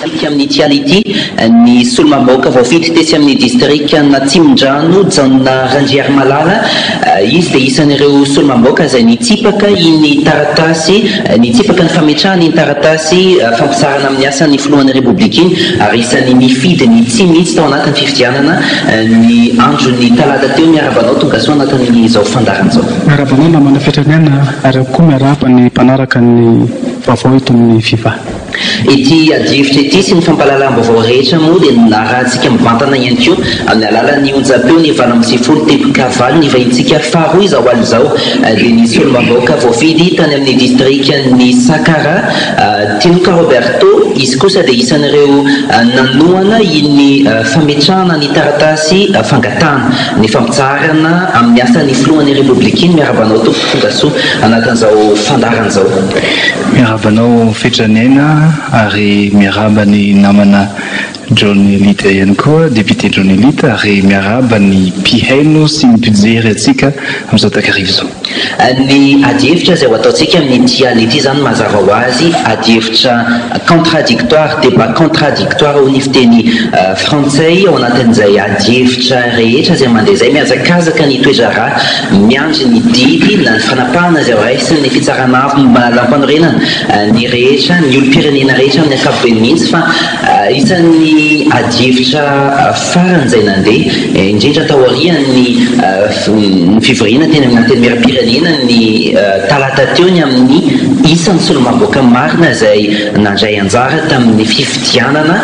amin'ny tiality ny Solomamboka voafidy tesy amin'ny district Natsimdrano janona Randriary Malala izy dia isan'ireo Solomamboka izay nitsipaka iny taratasy nitsipaka ny fametrahana iny taratasy fampisarana amin'ny asan'ny filohan'ny republika iny ary isan'ny mifidy ny tsy mihitsy tao anatin'ny fifidianana ny andro ny talata teo miarabanao tonga soa anatin'izao fandaran'izao. Miarabanao namana fitraniana ary koa miaraba ny mpanaraka ny vaovao eto amin'ny FIFA. Ity adivitra ity sy ny fampahalalam-baovao rehetra moa dia narahantsika mivantana ihany koa amin'ny alalan'ny onjam-peo ny valo amby sivifolo teboka valo ny vahintsika faharoa izao aly izao dia ny Solomamboka voafidy tany amin'ny district ny Sakara Tinuka Roberto izy kosa dia isan'ireo nanoana iny fametrahana ny taratasy fangatana ny fampitsarana amin'ny asan'ny filohan'ny republika iny miarabanao tonga soa anatin'izao fandaran'izao. Miarabanao Fitraniana ary miaraba ny namana John Elite ihany koa député John Elite ary miaraba ny mpihaino sy ny mpijery atsika amin'izao takarivo izao. Ny adihevitra izay ho ataontsika amin'ny dialy ity izany mazava ho azy adihevitra contradictoire débat contradictoire ho ny fiteny frantsay ao anatin'izay adihevitra rehetra izay mandeha izay miazakazaka ny toetra rà miandry ny didy na ny fanapahana izay raisy ny fitsarana avy lampaniorenana ny rehetra ny olom-pirenena rehetra amin'ny ankapobeny mihitsy fa isan'ny adihevitra farany izay nandeha indrindra tao aorian'ny fivoriana teny amin'ny anteny miram-pirenena ny talata teo ny amin'ny isan'ny Solomamboka marina izay nandray anjara tamin'ny fifidianana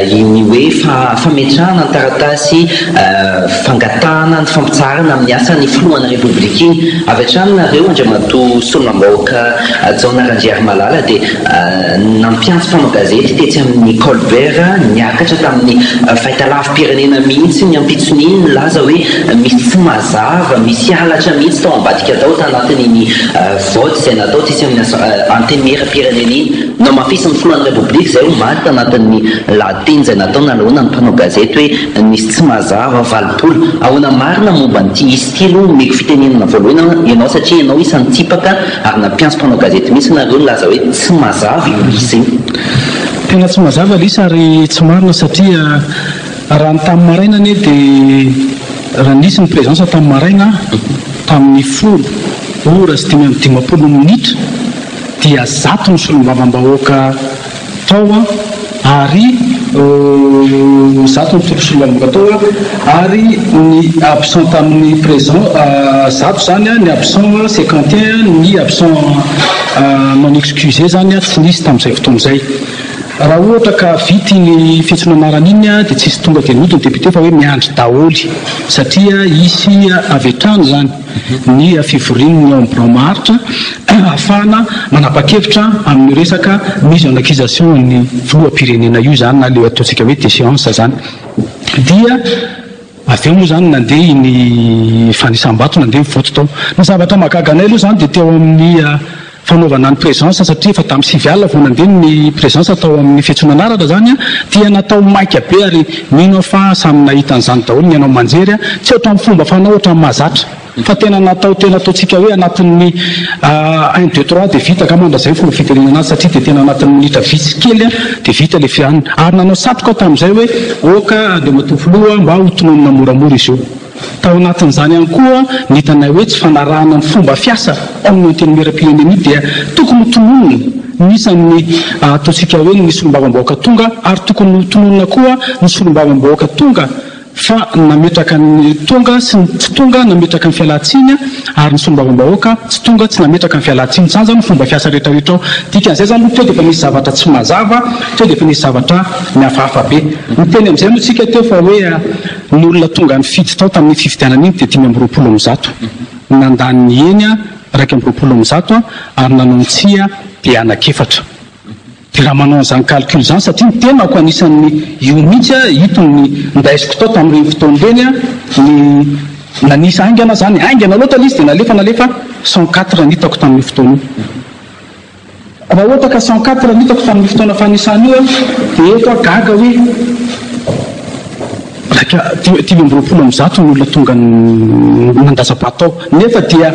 ny hoe fametrahana ny taratasy fangatahana ny fampitsarana amin'ny asan'ny filohan'ny republika iny avy hatrany nareo andriamatoa Solomamboka Jaona Randriary Malala dia nampiantso mpanao gazety tetsy amin'ny Colbert niakatra tamin'ny fahitalavim-pirenena mihitsy ny ampitson'iny milaza hoe misy tsy mazava misy halatra mihitsy tao ambadika tao tanatin'iny vote izay natao tsisy amin'ny anteny miram-pirenena iny no mampisan'ny filohan'ny republika izay ho maty tanatin'ny lateny izay natao nalahoana ny mpanao gazety hoe misy tsy mazava valopolo ahoana marina momba nyity izy ity aloha meko fitenenana voalohany ianao satria ianao isan'ny tsipaka ary nampiantso mpanao gazety mihitsy nareo nilaza hoe tsy mazava io izy iny. Tena tsy mazava lisa ary tsy marina satria raha ny tamin'ny maraina anie dia raha nisy ny présidence tamin'ny maraina tamin'ny folo ora sy dimapolo minitra dia zato ny solombavam-bahoaka tao ary zato ny tolo solombavam-bahoaka tao ary ny absent tamin'ny président zato zany ny absent 51 ny absent non excusé zany tsy nisy tamin'izay fotoana izay. Raha ohatra ka vity ny fiantsoananarana iny dia tsisy tonga dia nodiny député fa hoe miandry daholy satria isy avy hatrany zany ny fivoriany ny ambromaritra ahafahana manapa-kevitra amin'ny resaka mise en accusation ny filoham-pirenena io zany na le ataontsika hoe déchéance zany dia avy eo moa zany nandeha ny fanisam-bato nandeha mivoto tao ny zavatra mahagaga anay aloha zany dia teo amin'ny fanaovana ny présidence satria fa tamin'ny sivy alina vao nandeha ny présidence atao amin'ny fiantsoananaratra zany dia natao maika be ary mino fa samy nahita an'izany daholo ny anao manjery tsy ohatra amin'ny fomba fanao ohatra amin'ny mahazatra fa tena ataontsika hoe anatin'ny 1 2 3 dia vita ka mandrazay fomba fiterenana azy satria dia tena anatin'ny minitra vitsy kely dia vita le fianina ary nanao satroka tamin'izay hoe oka dia matofoloha mba hotononina moramora izy io tao anatin'izany ihany koa nitanay hoe tsy fanarahana ny fomba fiasa amin'ny anteny miram-pirenena dia tokony hotononina nisan'ny ataontsika hoe ny solombavam-bahoaka tonga ary tokony hotononina koa ny solombavam-bahoaka tonga fa nametraka ny tonga sy tsy tonga nametraka ny fialantsiny ary ny solombavam-bahoaka tsy tonga tsy nametraka ny fialantsiny zany zany fomba fiasa rehetrarehetra ao dikan'izay zany teo dia efa misy zavatra tsy mazava teo dia efa misy zavatra mihafahafa be miteny amin'izay moa tsika teo fa hoe ny olona tonga ny fidy tao tamin'ny fifidianana iny dia 520 nandany eny 220 ary nanao ny tsia dia anakefatra dia raha manao an'izany calcul zany satria ny tenako anisan'ny io mihitsy hitony ndaisiko tao tamin'ireny fotoan'ireny ny nanisy aingana zany aingana loatra izy dia nalefa 104 nitako tamin'ny fotoana io raha ohatra ka 104 nitako tamin'ny fotoana fanisany io dia eto gaga hoe raika 520 ny olona tonga nandasa-patao nefa dia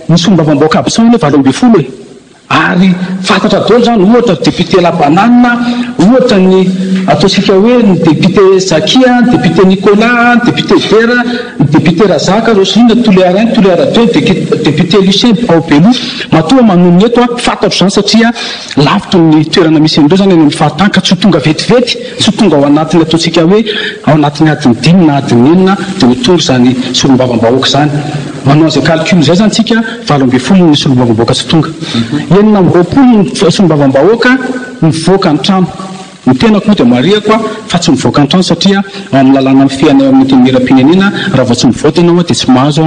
ny solombavam-bahoaka aby sao 20 e ary fantatra dolo zany ohatra député Labanana, ohatra ny ataontsika hoe ny député Zakia, ny député Nicolas, ny député Vera, ny député Razaka, Rosine Tolera 1, Tolera 2, député Lucien Paobelou, matoa manony eto fantatro zany satria lavitry ny toerana misy an'ireo zany eny amin'ny fahatanka, tsy tonga vetivety, tsy tonga ao anatiny ataontsika hoe ao anatiny adiny 5 na adiny 9 dia ho tonga zany solombavambahoaka zany. Manao izay calcul zay zany tsika 20 ny solombavambahoaka tsy tonga. 20 ny solombavambahoaka mivoaka ny trano. Ny tenako moa dia mariako fa tsy mivoaka ny trano satria amin'ny lalàna fiainay amin'ny teneram-pirenena raha vao tsy mivoaka ianao dia tsy mahazo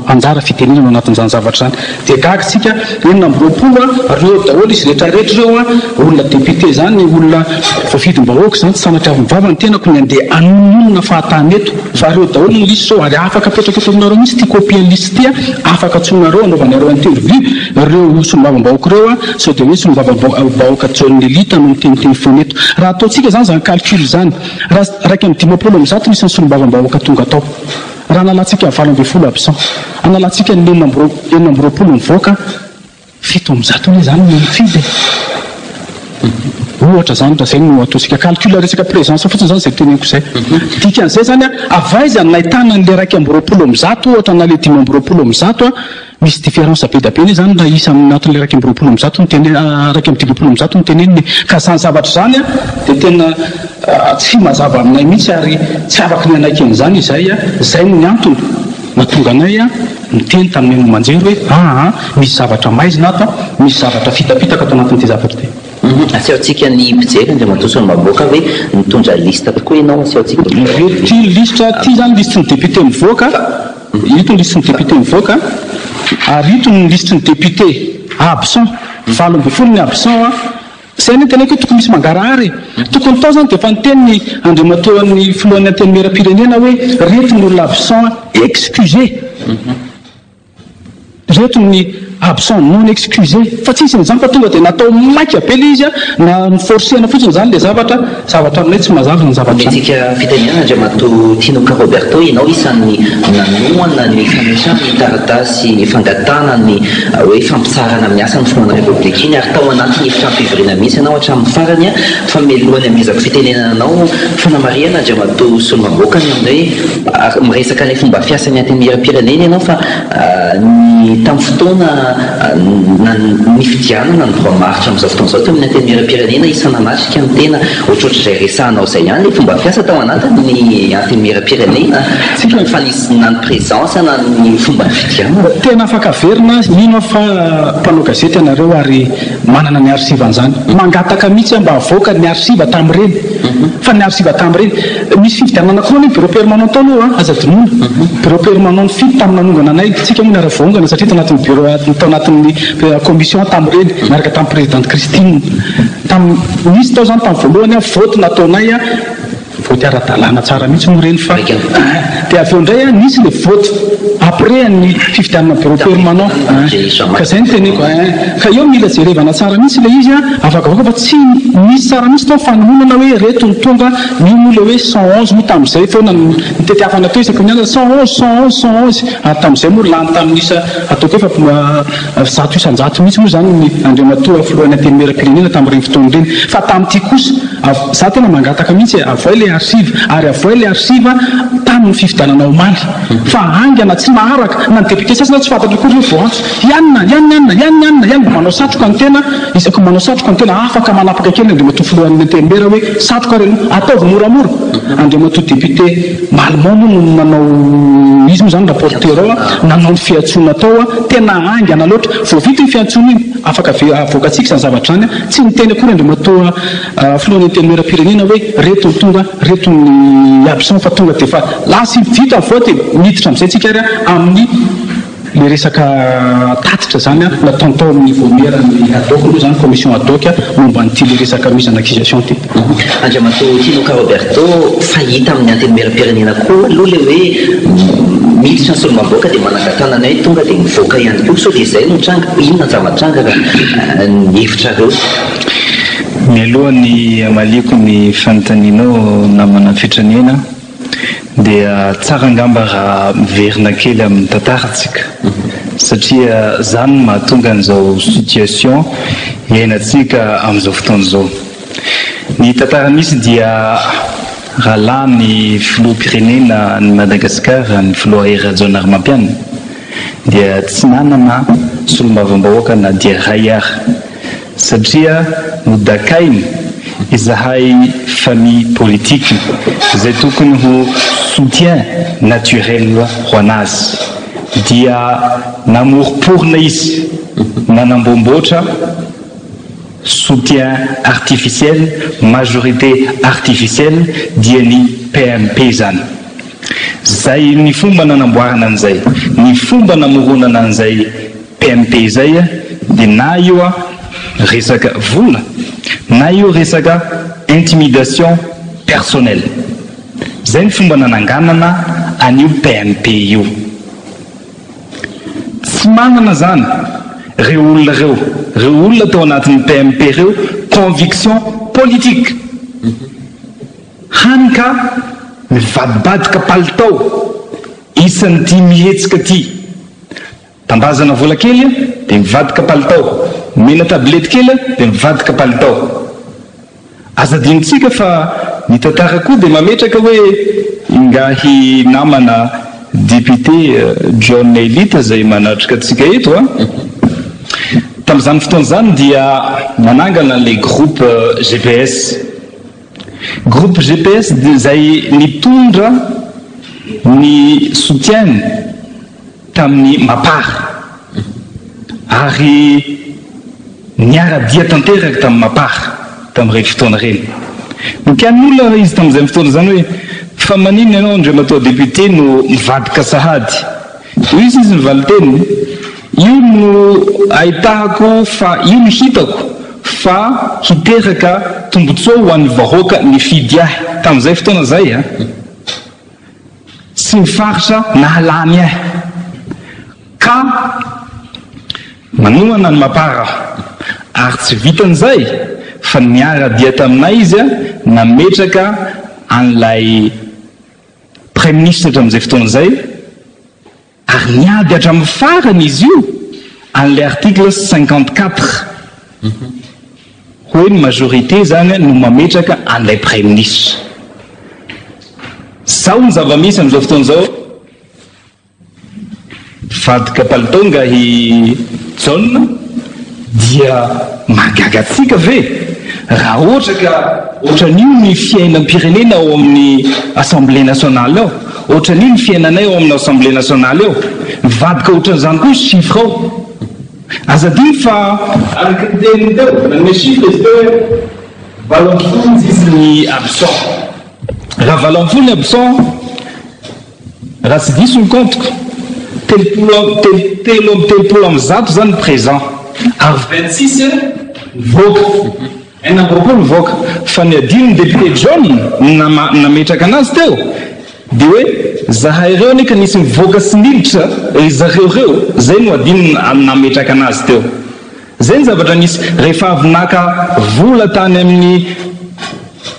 anjara fitenenana ao anatin'izany zavatra zany. Dia gaga tsika 20 reo daholo izy rehetrarehetra ireo olona député zany, olona voavidim-bahoaka zany, tsy sanatria avy mivava ny tenako ny andeha anononona fahatany eto fa reo daholo ny liste zao ary afaka apetraka eto aminareo mihitsy tia copie ny liste tia afaka tsonareo anaovanareo interview reo solombavambahoaka reo sao dia hoe solombavambahoaka John Nelita no miteniteny foana eto. Raha ataontsika zany zany calcul zany raika amin'ny 50 nisy ny solombavambahoaka tonga atao. Raha analantsika 20 absent, analantsika ny 20 mivoaka 7 ny zany mifidy. Ohatra zany raha zay no ataontsika calcul resaka présence fotsiny zany zay teneniko zay. Dikan'izay zany avaiza ny nahitana n'le 2 ohatra na le 5 misy différence be da be zany raha isa aminatin'le 2 ny teneny 2 ny teneniny ka zany zavatra zany dia tena tsy mazava aminay mihitsy ary tsy afaka ny anaiky an'izany izay zay no ny antony natonga anay miteny tamin'ny manjery hoe misy zavatra maizina ato, misy zavatra fitapitaka ato anatin'ity zavatra ity. Asehoantsika ny mpijery dia matosony maboaka hoe mitondra lista tokoa ianao asehoantsika ty lista ty zany liste ny député mivoaka, ito ny liste ny député mivoaka ary ito ny liste ny député absent 20 ny absent zay ny teneko tokony misy mangarahary tokony tao zany dia efa niteny ny andriamatoan'ny filohan'ny antenimera-pirenena hoe reto ny olona absent excusé, reto ny absent non excusé fa tsisy n'izany fa tonga dia natao maika be le izy na niforcena fotsiny zany le zavatra aminay tsy mazava ny zavatra. Tsika fitenenana Andriamatoa Tinoka Roberto, ianao isan'ny nanoana ny fametrahana ny taratasy fangatana ny hoe fampitsarana amin'ny asan'ny filohan'ny repoblika iny ary tao anatin'ny efitrampivoriana mihitsy ianao hatramin'ny farany fa melohany amezako fitenenana anao fanamariana Andriamatoa solombavambahoaka ny hoe miresaka ny fomba fiasan'ny antenimera-pirenena ianao fa ny tamin'ny fotoana ny fidianana ny voamaritra amin'izao fotoan'izao teo amin'ny antenimera-pirenena isan'anatrika ny tena ohatrohatra izay resahanao izay ihany le fomba fiasa tao anatin'ny antenimera-pirenena fa na ny présence na ny fomba fidianana tena afaka verina ino fa mpanao gazety ianareo ary manana ny arsiva an'izany mangataka mihitsy mba avoaka ny arsiva tamin'ireny fa ny arsiva tamin'ireny misy fividianana koa ny bureau permanent tao aloha azadinoana bureau permanent fidy tamin'ny nanongana anay tsika moa niara-voangana satria tao anatin'ny bureau tao anatin'ny commission tamin'ireny miaraka tamin'ny présidente Christine misy tao zany tamin'ny voalohany vote nataonay vote ara-dalàna tsara mihitsy moa ireny fa dia avy eo indray nisy le vote après ny fividianana bureau permanent ka zay ny teneko ka eo mila jerevana tsara mihitsy le izy afaka avoaka fa tsy misy tsara mihitsy tao fanomonana hoe reto ny tonga mino le hoe 111 moa tamin'izay foana nitetiafana teo isaky ny andro 111 ary tamin'izay moa lany tamin'isa ataoko hoe fa 100 mihitsy moa zany ny andriamatoa filohan'ny antenimera-pirenena tamin'ireny fotoana ireny fa tamin'ity kosa za tena mangataka mihitsy avoay le arsive ary avoay le arsive tamin'ny fividianana omaly fa angana tsy maharaka na ny député sasana tsy fantatra kory hoe voantso ianina mba manao satroka ny tena isaky manao satroka ny tena afaka manapaka kely andriamatoa filohan'ny antenimera hoe satroka reny ataovy moramora andriamatoa député Malmont moa no nanao izy moa zany rapporteur ao nanao ny fiantsona tao tena angana loatra voavita ny fiantsona iny afaka avoakatsika izany zavatra zany tsy niteny akory andriamatoa filohan'ny antenimera-pirenena hoe reto ny tonga reto ny absent fa tonga dia fa lasy vita voa dia miditra amin'izay tsika ary amin'ny le resaka tatitra zany nataotao amin'ny vomera ny adoc moa zany commission adoc momba nyty le resaka mise en accusation ty. Andriamatoa Tinoka Roberto, fahita amin'ny antenimera-pirenena koa aloha le hoe miditra ny solombavambahoaka dia manangatana anay tonga dia mivoaka ihany koa so dia izay no tranga inona zava-tranga ny hevitra reo mialohan'ny amaliko ny fanontanianao namana satria zany mahatonga an'izao situation iainantsika amin'izao fotoana izao. Ny tantara misy dia raha lahy ny filoham-pirenena ny Madagasikara ny filoha hery Rajaonarmampianina dia tsy nanana solombavambahoaka na dia ray ary satria nodakainy izahay famille politique izay tokony ho soutien naturel ho anazy dia namoroporina izy nanambomboatra soutien artificiel majorité artificielle dia ny PMP zany. Zay ny fomba nanamboarana an'izay, ny fomba namoronana an'izay PMP zay dia na io resaka vola na io resaka intimidation personnelle. Zay ny fomba nananganana an'io PMP io. Tsy manana zany reo olona tao anatin'ny PMP reo conviction politique. Hany ka mivadibadika palitao isan'ny ty mihetsika ty. Tambazana vola kely dia mivadika palitao, mena tablety kely dia mivadika palitao. Azadinitsika fa ny tantara koa dia mametraka hoe ingahy namana député John Elita zay manatrika atsika eto tamin'izany fotoana zany dia manangana le groupe GPS. Groupe GPS zay nitondra ny soutien tamin'ny Mapara ary niara-dia tanteraka tamin'ny Mapara tamin'ireny fotoana reny. Nokian'olona izy tamin'izay fotoana zany hoe fa manino ianao andriamatoa député no mivadika sahady. Io izy mivaly teniny io no ahitako fa io no hitako fa hiteraka tombotsoa ho an'ny vahoaka ny fidy ahy tamin'izay fotoana zay sy mifaritra nahalany ahy ka manohana ny Mapara ary tsy vitan'izay fa niara-dia taminay izy nametraka an'ilay premier ministre hatramin'izay fotoana zay ary niady hatramin'ny farany izy io an'ilay article 54 hoe ny majorité zany no mametraka an'ilay premier ministre. Zao ny zava-misy amin'izao fotoana zao vadika palitonga i John dia magagatsika ve raha ohatra ka ohatran'io ny fiainam-pirenena ao amin'ny assemblée nationale ao, ohatran'io ny fiainanay ao amin'ny assemblée nationale ao, vadika ohatran'izany koa chiffre ao. Azadiny fa araka ny teniny teo nanome chiffre izy teo hoe 20 izy ny absent. Raha 20 ny absent raha tsy diso ny compteko telopolo amby zato zany présent ary 26 voaka enam-boroapolo voaka fa ny adiny ny député John nametraka anazy teo dia hoe zahay ireo anika nisy mivoaka sy niditra zareo reo zay no adiny nametraka anazy teo. Zay ny zavatra nisy rehefa avy naka vola tany amin'ny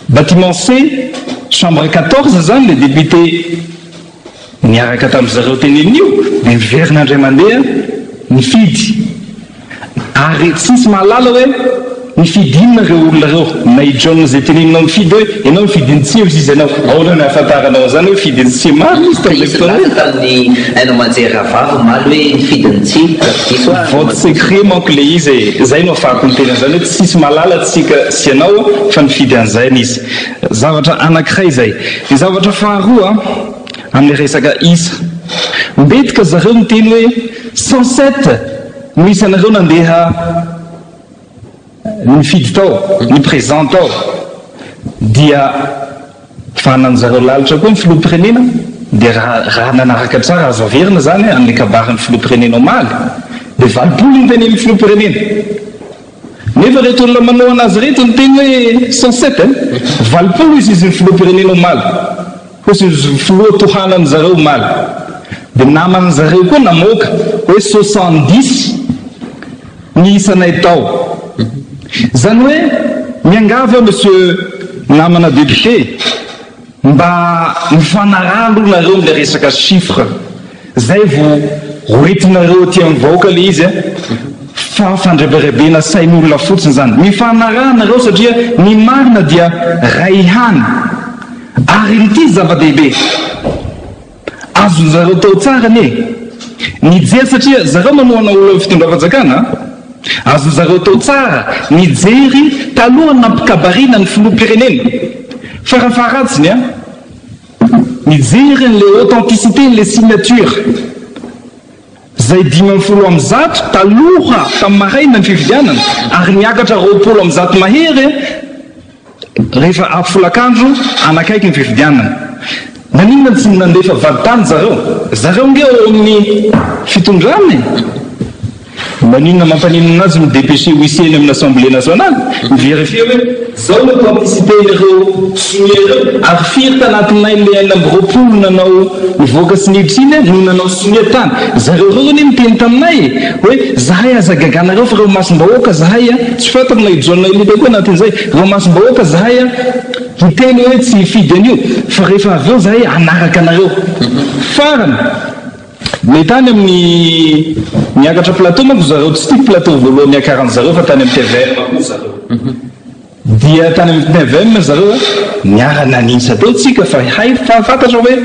bâtiment C chambre 14 zany le député niaraka tamin'ny zareo tenenin'io dia miverin'andray mandeha nifidy ary tsisy mahalala hoe nifidy inona reo olona reo na i John zay teneninao mifidy hoe ianao mifidiny tsiro izy ianao ahoana ny ahafantaranao zany hoe fidiny tsy maro izy tamin'ny hainao manjery avavy maly hoe nifidiny tsy vote secret manko le izy zay no afahako ny tena zany hoe tsisy malala tsika sy ianao fa nifidy an'izay izy. Zavatra anankiray zay. Ny zavatra faharoa amin'ny resaka isa mbetika zareo miteny hoe 107 no isanareo nandeha nifidy tao ny présent tao dia fanan'zareo lalitra koa ny filoham-pirenena dia raha nanaraka tsara azo averina zany amin'ny kabarin'ny filoham-pirenena omaly dia 20 ny teny amin'ny filoham-pirenena nefa reto olona manao anazy reto ny teny hoe 107 20 izy ny filoham-pirenena omaly fosy filoha tohanany zareo omaly dia naman'ny zareo koa namoaka hoe 70 ny isanay tao. Zany hoe miangava monsieur namana député mba mifanaralo nareo le resaka chiffre zay vo hoentinareo ty amin'ny vahoaka le izy fa fandreberebena sain'olona fotsiny zany mifanarahanareo satria ny marina dia ray hany ary nity zava-dehibe azo zareo tao tsarany nijery satria zareo manohana olo fitondra-fanjakana azo zareo tao tsara nijery talohany nampikabarina ny filoha-pirenena farafaratsiny nijery n'le authenticité n'le signature zay 5 taloha tamin'ny maraina ny fividianana ary niakatra 20 mahery rehefa afolakandro anakaiky ny fividianana naninona tsy nandefa valitany zareo nge eo amin'ny fitondrany maninona mampaninona azy midépêché huissier amin'ny assemblée nationale mivérifie hoe zao le authenticité-nereo sonereo ary firy tanatinay le 4 nanao nivoaka sy niditra iny no nanao sonia tany zareo reo zany miteny taminay hoe zahay azagaganareo fa reo masom-bahoaka zahay tsy fata aminay jonay lita koa anatin'izay reo masom-bahoaka zahay hiteny hoe tsy fidy an'io fa rehefa avy eo zahay anaraka anareo farany le tany amin'ny niakatra plateau manko zareo tsy tiky plateau voalohany akaran'ny zareo fa tany amin'ny TVM koa zareo dia tany amin'ny TVM zareo niara-nanisa teo tsika fa hay fantatra hoe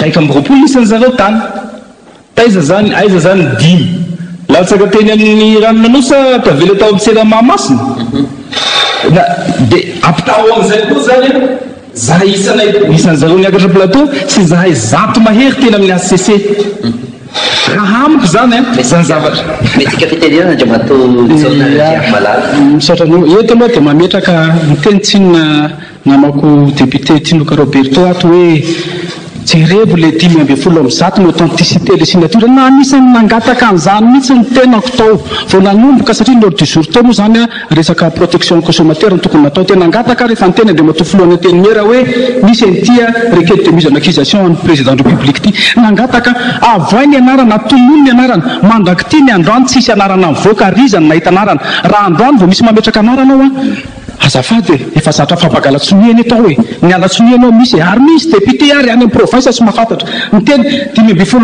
1 isan'ny zareo tany aiza zany 5 latsaka teny amin'ny ranonanosa tavela tao amin'ny Tsiramahamasina dia ampitao amin'izay koa zany zahay isan'zareo niakatra plateau sy zahay 100 mahery tena amin'ny ACC raha amiko zany zany zavatra metika fitenenana dia matao malala misaotra anao eto aloha dia mametraka miteny tsinona namako député Tinoka Roberto ato hoe jerebo le 5 ny authenticité le signature na anisany nangataka an'izany mihitsy ny tenako tao vao nanomboka satria ny ordre du jour tao moa zany resaka protection consommateur ny tokony natao tena nangataka rehefa ny tena dia matofoloana teny mera hoe misy an'itya requête de mise en accusation ny président de république ty nangataka avoay ny anarana tonono ny anarana mandraky ty ny androany tsisy anarana mivoaka arizany nahita anarana raha androany vao misy mametraka anarana ao azafady efa zatra fampagalatsoniany atao hoe ny alatsonianao misy ary misy député ary any amin'ny province sy mahafantatra miteny 5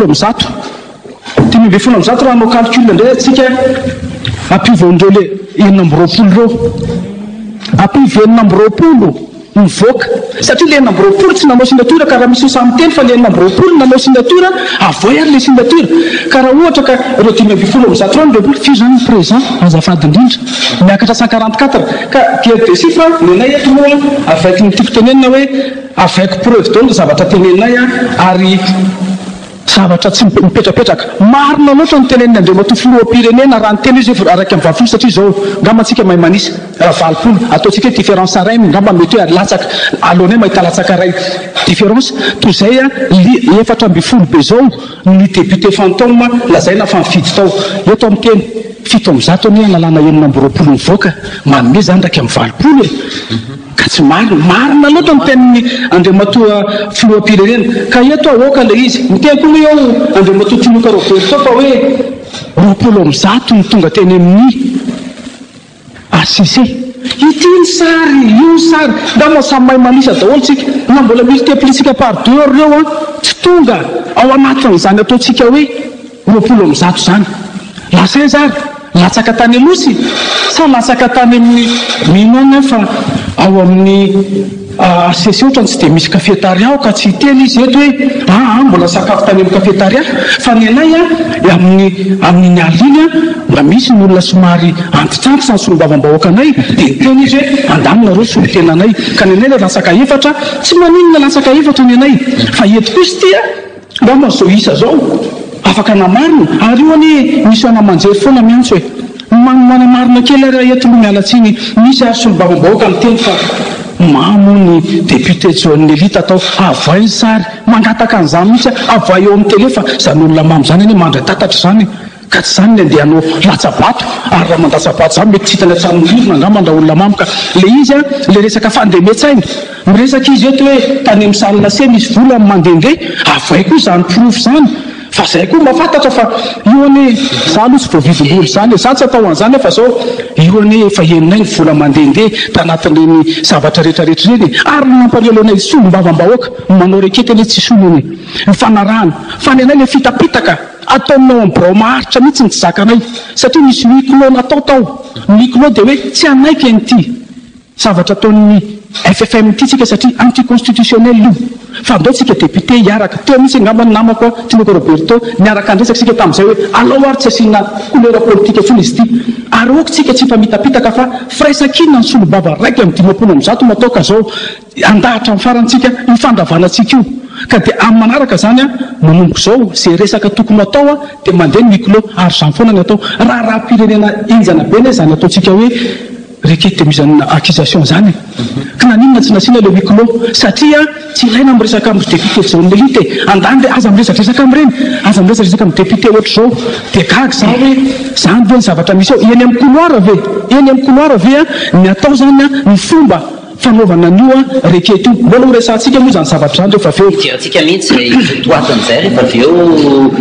raha anao calcul ndray atsika ampivondreo le 20 reo ampivy 20 mivoaka satria le 20 tsy nanao signature ka raha misy osamy teny fa le 20 nanao signature avoy ary le signature ka raha ohatra ka reo 5 fio zany présent azafady indrindra miakatra 144 ka pièce de chiffre nenay eto moa avec ny tiako tenenina hoe avec preuve donc zavatra tenenay ary zavatra tsy mipetrapetraka marina loatra ny tenenina andreo matofoloam-pirenena raha ny teny izy araiky amin'ny valopolo satria zao ngambantsika mahay manisa raha valopolo ataontsika hoe différence ray ngamba mety hoe latsaka alohanay mahita latsaka ray différence toy izay 7 be zao ny député fantôme lazaina fa mifidy tao eto amin'ny teny 7 ny analana 20 mivoaka manome zany raiky amin'ny valopolo ka tsy marina loatra ny teniny andriamatoa filoha-pirenena ka eto aoka le izy miteny koa eo andriamatoa Tinoka Roberto fa hoe 20 ny tonga teny amin'ny ACC ity ny sary io sary da moa samy mahay manisa daholo tsika na mbola multiplitsika par 2 heures reo tsy tonga ao anatin'izany ataontsika hoe 20 zany lasa zary latsaka tany alosy sa latsaka tany amin'ny minona fa ao amin'ny ACC ohatra tsy dia misy cafétaria ao ka tsy hiteny izy eto hoe mbola sakafo tany amin'ny cafétaria fa ny anay amin'ny aliny mba misy ny olona somary antitranty ny solombavam-bahoaka anay dia niteny izy hoe andamina reo solotena anay ka ny anay le latsaka 4 tsy maninona latsaka 4 ny anay fa eto kosa tya mba mazao isa zao afaka namarina ary io any misy anamanjery foana miantso hoe manamarina kely ary eto no mialatsiny misy ary solombavam-bahoaka miteny fa mamony député John Nelita atao avoay ny sary mangataka an'izany mihitsy avoay eo amin'ny tele fa zany olona mamy zany any mandra tatatra zany ka tsy zany ny andehanao latsabato ary raha mandatsabato zany mety tsy hitany atsamon'olona angambandra olona mamy ka le izy le resaka fandemetsahina miresaka izy eto hoe tany amin'ny salina se misy vola mandendeha avoay koa zany proof zany fa zay koa mafantatra fa io any za aloha tsy voavidim-boly zany za tsy atao an'izany fa zao io any efa heninay ny vola mandendeha tanatin'ireny zavatra rehetrarehetra reny ary namparialoanay solombavam-bahoaka manao rekety ane tsy solony ny fanarahana fa ny anay le fitapitaka ataonao am'birao maharitra mihitsy ny tsy zakanay satria misy miclo natao tao miclo dia hoe tsy anaiky an'ity zavatra ataon'ny FFM ity tsika satria anticonstitutionnel io fa andao tsika député hiaraka teo mihitsy ngambany namako Tinoko Roberto niaraka andresaka tsika tamin'izay hoe alao ary tsy asiana couleur politique fony izy ity ary oko tsika tsy famitapitaka fa firaisan-kinona ny solobava raiky amin'ny 50 matao ka zao andahatra amin'ny farantsika ifandavanatsika io ka dia amin'ny manaraka zany a manomboka zao zay resaka tokony atao a dia mandeha ny miclo ary zany foana ny atao raha pirenena enjana be ne zany ataontsika hoe requête de mise en accusation zany ka naninona tsy nasiana le miclo satria tsy ilaina amin'ny resaka amin'ny député journaliste andany dia aza miresadresaka amin'ireny aza miresadresaka amin'ny député ohatra zao dia gaga za hoe zany ve ny zavatra misy eo eny amin'ny couloir ve a ny atao zany a ny fomba fanaovana an'io a requête io mbola ho resantsika moa zany zavatra zany rehefa aveo tirantsika mihitsy toatan'izay rehefa aveo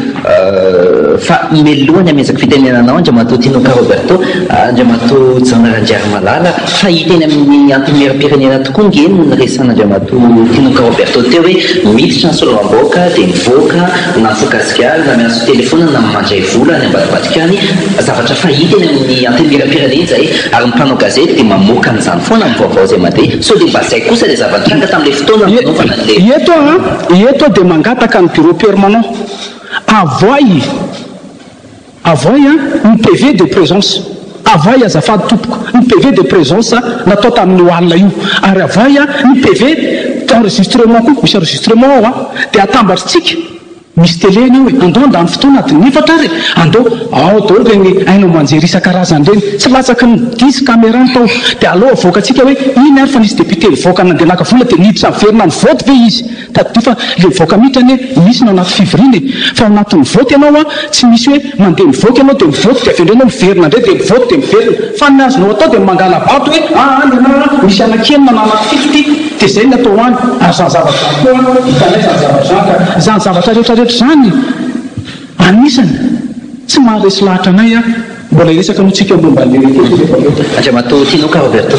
fa melohany amezaka fitenenanao Andriamatoa Tinoko Roberto Andriamatoa Janarandriary Malala fa hita eny amin'ny antimera-pirenena tokoa ngeny ny resan'Andriamatoa Tinoko Roberto teo hoe miditra ny soloam-baoaka dia mivoaka na fokasikary na miaso telefona na mandray vola ny ambadibatikany zavatra fa hita eny amin'ny antimera-pirenena zay ary mpanao gazety dia mamoaka an'izany foana amin'ny vaovao zay mandeha so dia bazay kosa dia zavatranga tamin'ilay fotoana nanovana an'ilay eto dia mangataka ny bureau permanent avoy ny PV de présence avoy azafady tompoko ny PV de présence natao tamin'ny oalina io ary avoy ny PV enregistrement koa misy enregistrement ao a dia atambatritsika misy télé anao hoe andao andany fotoana ady nifatra ary andao ao daholo reny ainao manjery isan-karazany reny tsy latsaky ny 10 caméra ny tao dia aleo avoaka atsika hoe iny ary fa nisy député mivoaka nandeha naka vola dia niditra miverina ny vote ve izy taddio fa le mivoaka mihitrany misy no anaty fiviriny fa ao anatin'ny vote ianao a tsy misy hoe mandeha mivoaka ianao dia mivote dia avendrenao miverina ndray dia mivote dia miverina fa ny azonao atao dia mangala bato hoe any misy anakenina na anaty 50 dia zay ny atao any ary zany zavatra zany koa hitanay zany zavatra zany ka zany zavatra rehetrarehetra zany anisany tsy maharesy lahatra anay a mbola iresaka no tsika momba Andriamatoa Tinoko Roberto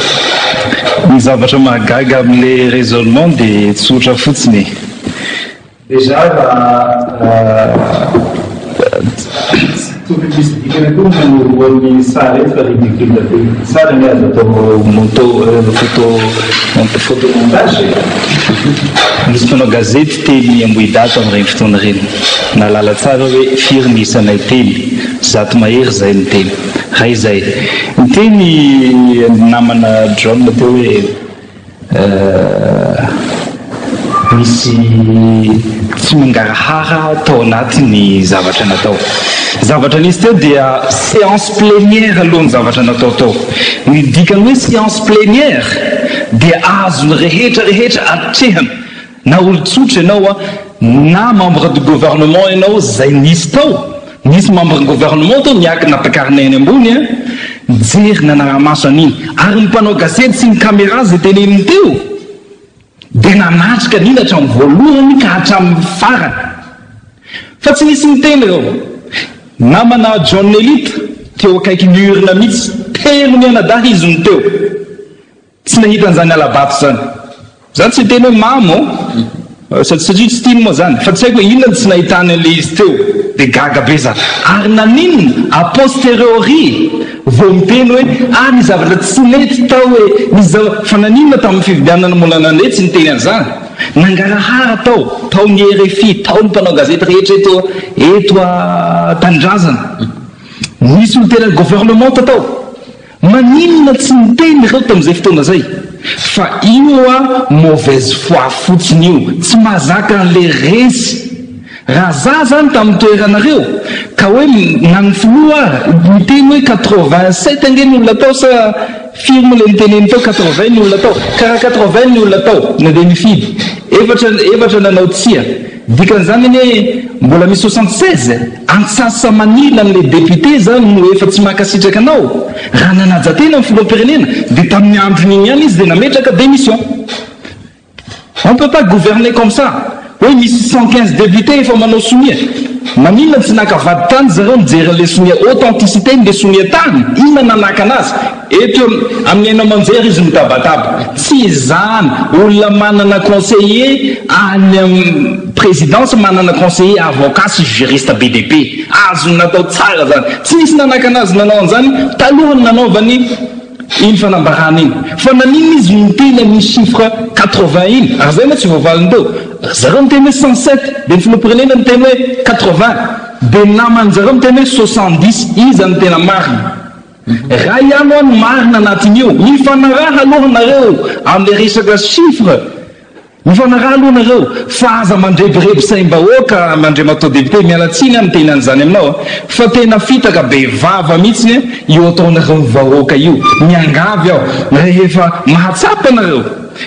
ny zavatra mahagaga amin'ilay raisonnement dia tsotra fotsiny déjà tokony misy dikana koa manoloan'ny sary eto fa ridicule be sary ny azo atao photomontage misy mpanao gazety teny ambohidato amin'ireny fotoana ireny nalala tsara hoe firy ny isanay teny zato mahery zay ny teny ray zay ny teny namana John teo hoe misy tsy mangarahara tao anatiny zavatra natao zavatra nisy teo dia séance plénière aloha ny zavatra natao tao ny dikany hoe séance plénière dia azony rehetra atrehana na olo-tsotra ianao a na membre du gouvernement ianao zay nisy tao nisy membre gouvernement tao niaky napakarinainy ambony a mijery nanaramaso an'iny ary ny mpanao gazety sy ny caméra zay teneniny teo dia nanatrika an'iny hatramin'ny voalohany ka hatramin'ny farany fa tsy nisy miteny reo namana John Elite teo akaiky niurina mihitsy telo ny anadary izy ny teo tsy nahita an'izany alabato zany zany tsy teny hoe mamo satria tsy tiany moa zany fa tsy haiko hoe inona tsy nahitany an'le izy teo dia gaga be zany ary naninona a posteriori vao miteny hoe ny zavatra tsy mety tao hoe fa naninona tamin'ny fividianana molana nde tsy niteny an'izany nangarahara tao ny RFI tao ny mpanao gazety rehetra eto Tanindrazana nisy olo tena gouvernement tao maninona tsy niteny reo tamin'izay fotoana zay fa io a mauvaise foi fotsiny io tsy mahazaka an'le resy raha za zany tamin'ny toeranareo ka hoe nany filoha miteny hoe 87 angeny olona tao sa firme le niteneny tao 80 ny olona tao karaha 80 ny olona tao na dia mifidy efatra nanao tsia dikan'izany iny hoe mbola misy 76 antsasa manila n'le député zany no efa tsy makasitraka anao raha nanajatena amin'ny filoam-pirenena dia tamin'ny andron'iny ihany izy dia nametraka démission on peut pas gouverner comme ça hoe misy 115 député efa manao sonia maninona tsy nakavady tany zareo mijery an'le sonia authenticité n'le sonia tany ina nanaka anazy eto amin'ny ainao manjery izy mitabataba tsy zany olona manana conseiller any amin'ny présidence manana conseiller avocat sy juriste BDP azo natao tsara zany tsy nisy nanaka anazy nanao an'izany talohany nanaovany iny fanambarana iny fa nanino izy miteny amin'ny chiffre 80 iny ary zay moa tsy voavaliny teo zareo miteny hoe 107 dia ny filoham-pirenena miteny hoe 80 dia namany zareo miteny hoe 70 izy ny tena marina raha ihany ho any marina anatin'io mifanaraha alohanareo amin'ny resaka chiffre mifanaraha alohanareo fa aza mandrebirebi saim-bahoaka mandre matao député mialatsiny a miteny an'izany aminao fa tena fitaka be vava mihitsy io ataonareo vahoaka io miangavy aho rehefa mahatsapa anareo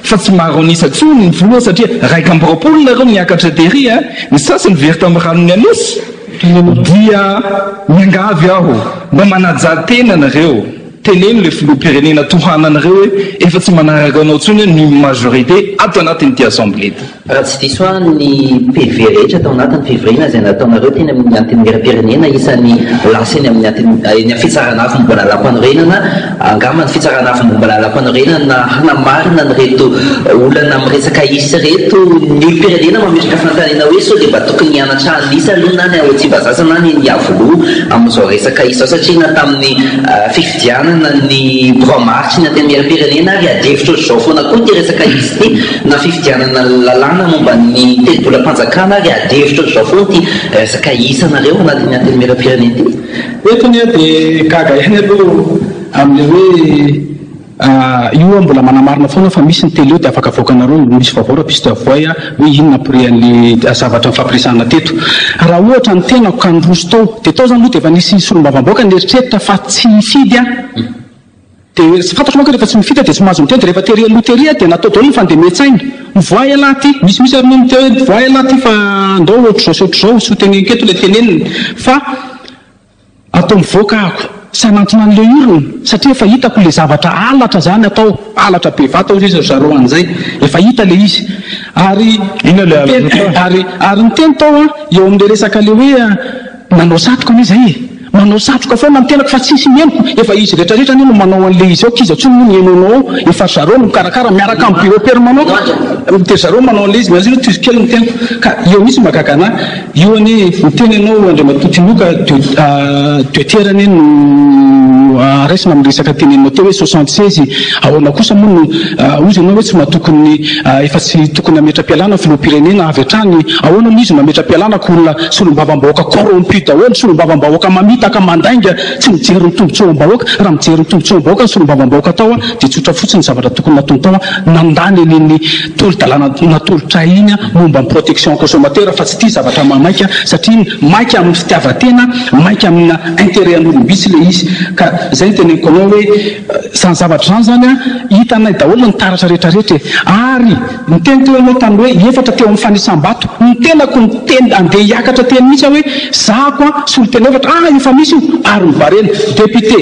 fa tsy maro anisatsony ny voaloha satria raika ambiroapolo nareo miakatra tery a ny sasany very tamin'ny ranony anosy dia miangavy aho mba manajatena nareo teneno le filoham-pirenena tohananareo hoe efa tsy manaraka anao tsony ny majorité ato anatin'ity assemblée ty raha tsy diso a ny PV rehetra atao anatin'ny février zay nataonareo teny amin'ny antiny mera-pirenena isan'ny lasany amin'ny fitsaranafo momba lalam-panorenana angamba ny fitsaranafo momba lalam-panorenana hanamarina ny reto olana miresaka isy reto ny pirenena mametraka fanantanena hoe so dia mba tokony hianatra anisa aloha na ny aotsibazazana ny niavoloha amin'izao resaka isa satria na tamin'ny fifidianana ny bromarche ny anteny mera-pirenena ary adevitra zao foana koa ty resaka izy ty na fifidianana lalàna momba ny telo-bolam-panjakana ary adevitra zao foana ty resaka isanareo anatin'ny anteny mera-pirenena ty etony a dia gaga ihany aloha amin'le hoe io mbola manamarina foana fa misy ny télé dia afaka avoakanareo misy vaovao piste avoay a hoe inona prian'le zavatra mifampirisana teto raha ohatra ny tenako ka nydroso tao dia tao zany aloha dia efa nisy solombavam-boaka ny eritreritra fa tsy mifidy a dia fantatro manko rehefa tsy mifidy dia tsy mahazo miteny dia rehefa tery loteria dia natao daholo ny fandemetsahina mivoay alahy ty misy ary mite hoe mivoay alahy ty fa andao ohatr'zao sy ho tenenketo ilay teneniny fa atao mivoaka sy anantona an'le urne satria efa hitako le zavatra alatra zany atao alatra be vata izy zareo an'izay efa hita le izy ary ary ny teny tao a eo amin'le resaka le hoe manao satroka anie zay manao satroka foana mitenako fa tsisy mienoko efa izy rehetrarehetra ny no manao an'le izy ao kiza tsony no mienonao efa zareo no mikarakara miaraka amin'ny bureau permanent dia zareo manao an'le izy miazy tizokely mitenako ka eo misy magagana io anie miteny ianao andre matotinoka toeterany no raisina amin'ny resaka tenenao teo hoe 76 ahoana kosa moa no ozy ianao hoe tsy mahatokony efa tsy tokony ametra-pialana filoham-pirenena avy hatrany ahoana no izy no ametra-pialana ka olona solom-bavam-bahoaka corrompu daholo solom-bavam-bahoaka mamitaka mandainga tsy mijery ny tombotsoam-bahoaka raha mijery ny tombotsoam-bahoaka ny solom-bavam-bahoaka tao a dia tsotra fotsiny zavatra tokony natony tao a nandany an'iny tolo-dalàna natolotra iny a momba ny protection consommateur fa tsy tia zavatra mamaika satria maika amin'ny fitiavatena maika amina intérêt an'olombitsy le izy ka zay ny teneniko anao hoe zany zavatra zany zany a hitanay daholo ny taratra rehetrarehetra ary ny teny teo anao tany hoe efatra teo amin'ny fanisam-bato ny tenako ny teny andeha hiakatra teny mihitsy hoe zako a sy olo teny efatra efa misy io ary mibarena député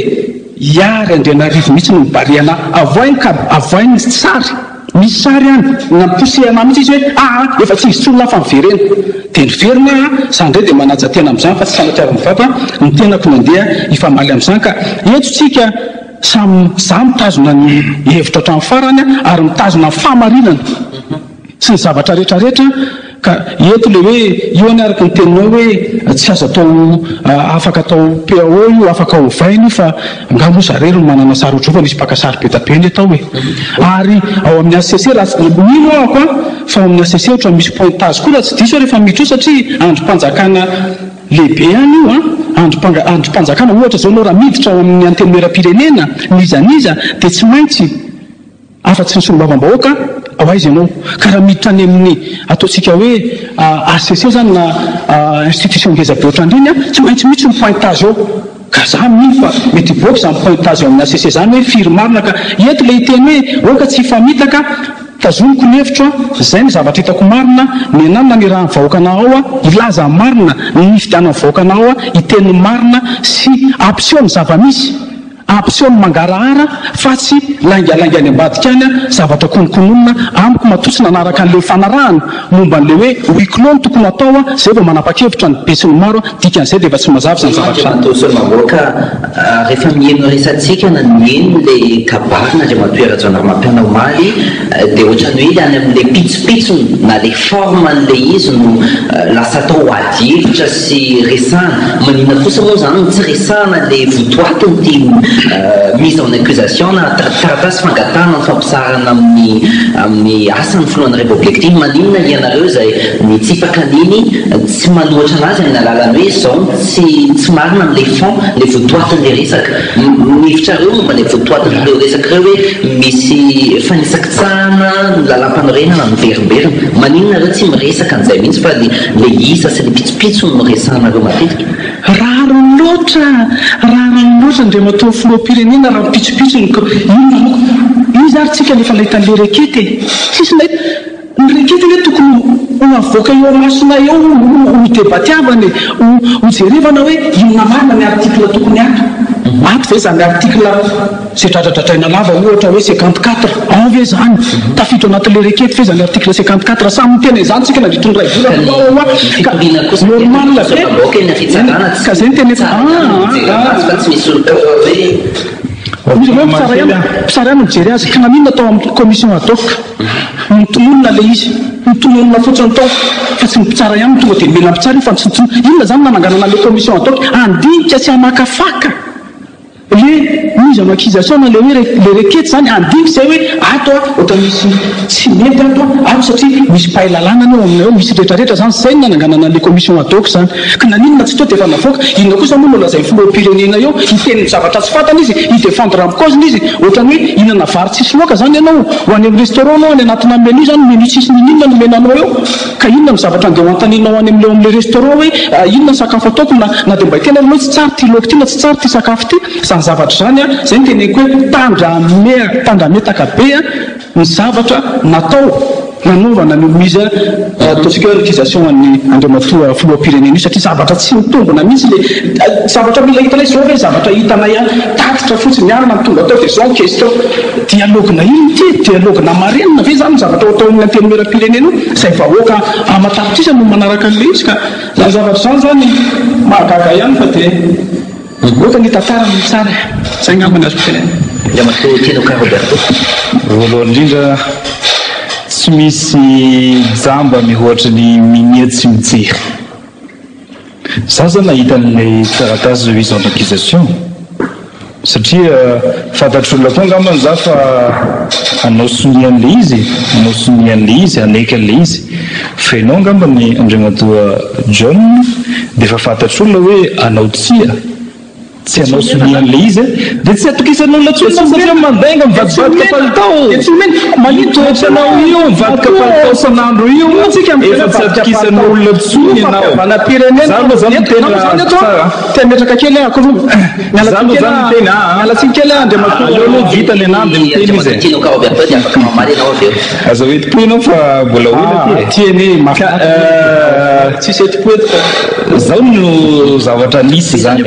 iary Andrianarivo mihitsy no mibariana avoainy ka avoainy sary misy sary any namposehana mihitsy izy hoe efa tsy izy tsolona fa miverena dia niverina zany ndray dia manaja tena amin'izany fa tsy sanatiava mivava ny tenako nandeha ifamaly amin'izany ka etotsika samy za mitazona ny hevitra hatramin'ny farany ary mitazona ny fahamarinana sy ny zavatra rehetrarehetra ka eto le hoe io any araka ny teninao hoe tsy azo atao afaka atao PAO io afaka ovainy fa ngamo zarero manana sary ohatro fa nisy mpakasary be tapeny atao hoe ary ao amin'ny ACC raha mino ahako a fa ao amin'ny ACC ohatra misy pointage koa raha tsy diso rehefa midro satria androm-panjakana lehibe any io androm-panjakana ohatra zao anao raha miditra ao amin'ny anteny mera-pirenena nizaniza dia tsy maintsy afa-tsy ny solombavam-bahoaka ao aizy ianao ka raha miditra any amin'ny ataontsika hoe ACC zany na institution ngezabe ohatrandreny a tsy maintsy mihitsy ny pointage ao ka za mino fa mety voaka zany pointage ao amin'ny ACC zany hoe firy-marina ka eto le hiteny hoe oka tsy famitaka tazoniko ny hevitra zay ny zavatra hitako marina ny ananina ny raha nyvahoakanao ao a ilaza marina ny fidiana nyvahoakanao a hiteny marina sy apsio ny zava-misy apsio ny mangarahara fa tsy laingalainga any ambadika any a zavatra konokononina amiko matotsina anaraka an'le fanarahana momba n'le hoe huis-clos ny tokony atao a zay vao manapa-kevitra ny besiny maro dikan'izay dia efa tsy mazava zany zavatra solombavam-bahoaka rehefa mihaino resantsika na mihaino le kabarina zay matoera-janary mampianao maly dia ohatrany hoe any amin'le pitsopitsony na le forme an'le izy no lasa atao adihevitra sy resahana manina kosa moa zany tsy resahana le votoatiny ty mise en accusation na taratasy fangatana ny fampisarana amin'ny asan'ny filohan'ny république ty maninona ianareo zay mitsipaka an'iny tsy manohatra anazy amin'ny alalany hoe zao tsy marina amin'le fond le votoatin'le resaka mivitrareo momba le votoatin'le resaka reo hoe misy fanisakitsahana lalam-panorenana miverimberina maninona reo tsy miresaka an'izay mihitsy fa le isa sy le pitsopitso no resahana reo matetika rariny loatra ndre matoa filoam-pirenena raha pitsopitso iny zary tsika nefa nahitan'le rekety tsisy nahita ny rekety le tokony avoaka eo masina eo ho debatiavany ho jerevana hoe inona marina ny article tokony ato ve zany article zay tratratratraina lava ohatra hoe 54 ve zany tafidro anatin'le rekety fe zany article 54 samy mitena izany tsika nandritony ray vola ka zay ny tenepitsara ihany mijery azy ka naninona atao amin'ny commission adoka mitononona le izy mitononona fotsiny tao fa tsy mipitsara ihany tonga dia mila mpitsara fa inona zany nananganana le commission adoka andinika sy amakafaka le mise en accusation na le hoe le rekety zany andinika zay hoe ato ohatra misy tsy mety ato satria misy pahilalana ny eo aminao misy rehetrarehetra zany zay nananganana le commission adoka zany ka naninona tsy to dia efa navoaka inona kosa moa no lazay filoam-pirenena eo hiteniny zavatra tsy fantana izy hidefendre amin'ny causeny izy ohatrany hoe inana vary tsisy loaka zany ianao ho any amin'ny restaurant anao any anatina menu zany menu tsisy ninona no menanao eo ka inona ny zavatra andeha hoantaninao any amin'le amin'le restaurant hoe inona ny sakafo ataoko na dia mba tena hoe tsy tsara ty loaka ty na tsy tsara ty sakafo ty zany zavatra zany zay ny teneko hoe tandrametaka be ny zavatra natao nanaovana ny mise ataontsika hoe accusation an'ny andriamatoa filoam-pirenena io satria zavatra tsy mitombona mihitsy le zavatra mila hitanay zao hoe zavatra hitanay tatitra fotsiny arina mitonga atao dia zao question dialogna iny ty dialogna marenina ve zany zavatra atao amin'ny antenimera-pirenena io zay vahoaka amatapitra isa no manaraka an'le izy ka zany zavatra zany zany mahagaga ihany fa dia oka ny tantara ny tsara zay ngambany azo tenena andriamatoa tianoka Roberto voalohany indrindra tsy misy jamba mihoatra ny minia tsy mijery za zany nahita an'ilay taratasy mise en accusation satria fantatr'olona koa angambany za fa anao sonian'le izy aneky an'le izy fa ianao angambany andriamatoa John dia efa fantatr'olona hoe anao tsy anao sonian'le izy dia tsy atokisan'olona tsona satria mandainga mivadibadika palitao manitoetranao io mivadika palitao sanandro io efa tsy atokisan'olona tsony ianao za moa zany tena metraka kely mialatsiny kely andriamatoa no vitany anamby miteny izy aza oetipo ianao fa mbola olona tieny tsisy etipo zao no zavatra nisy zany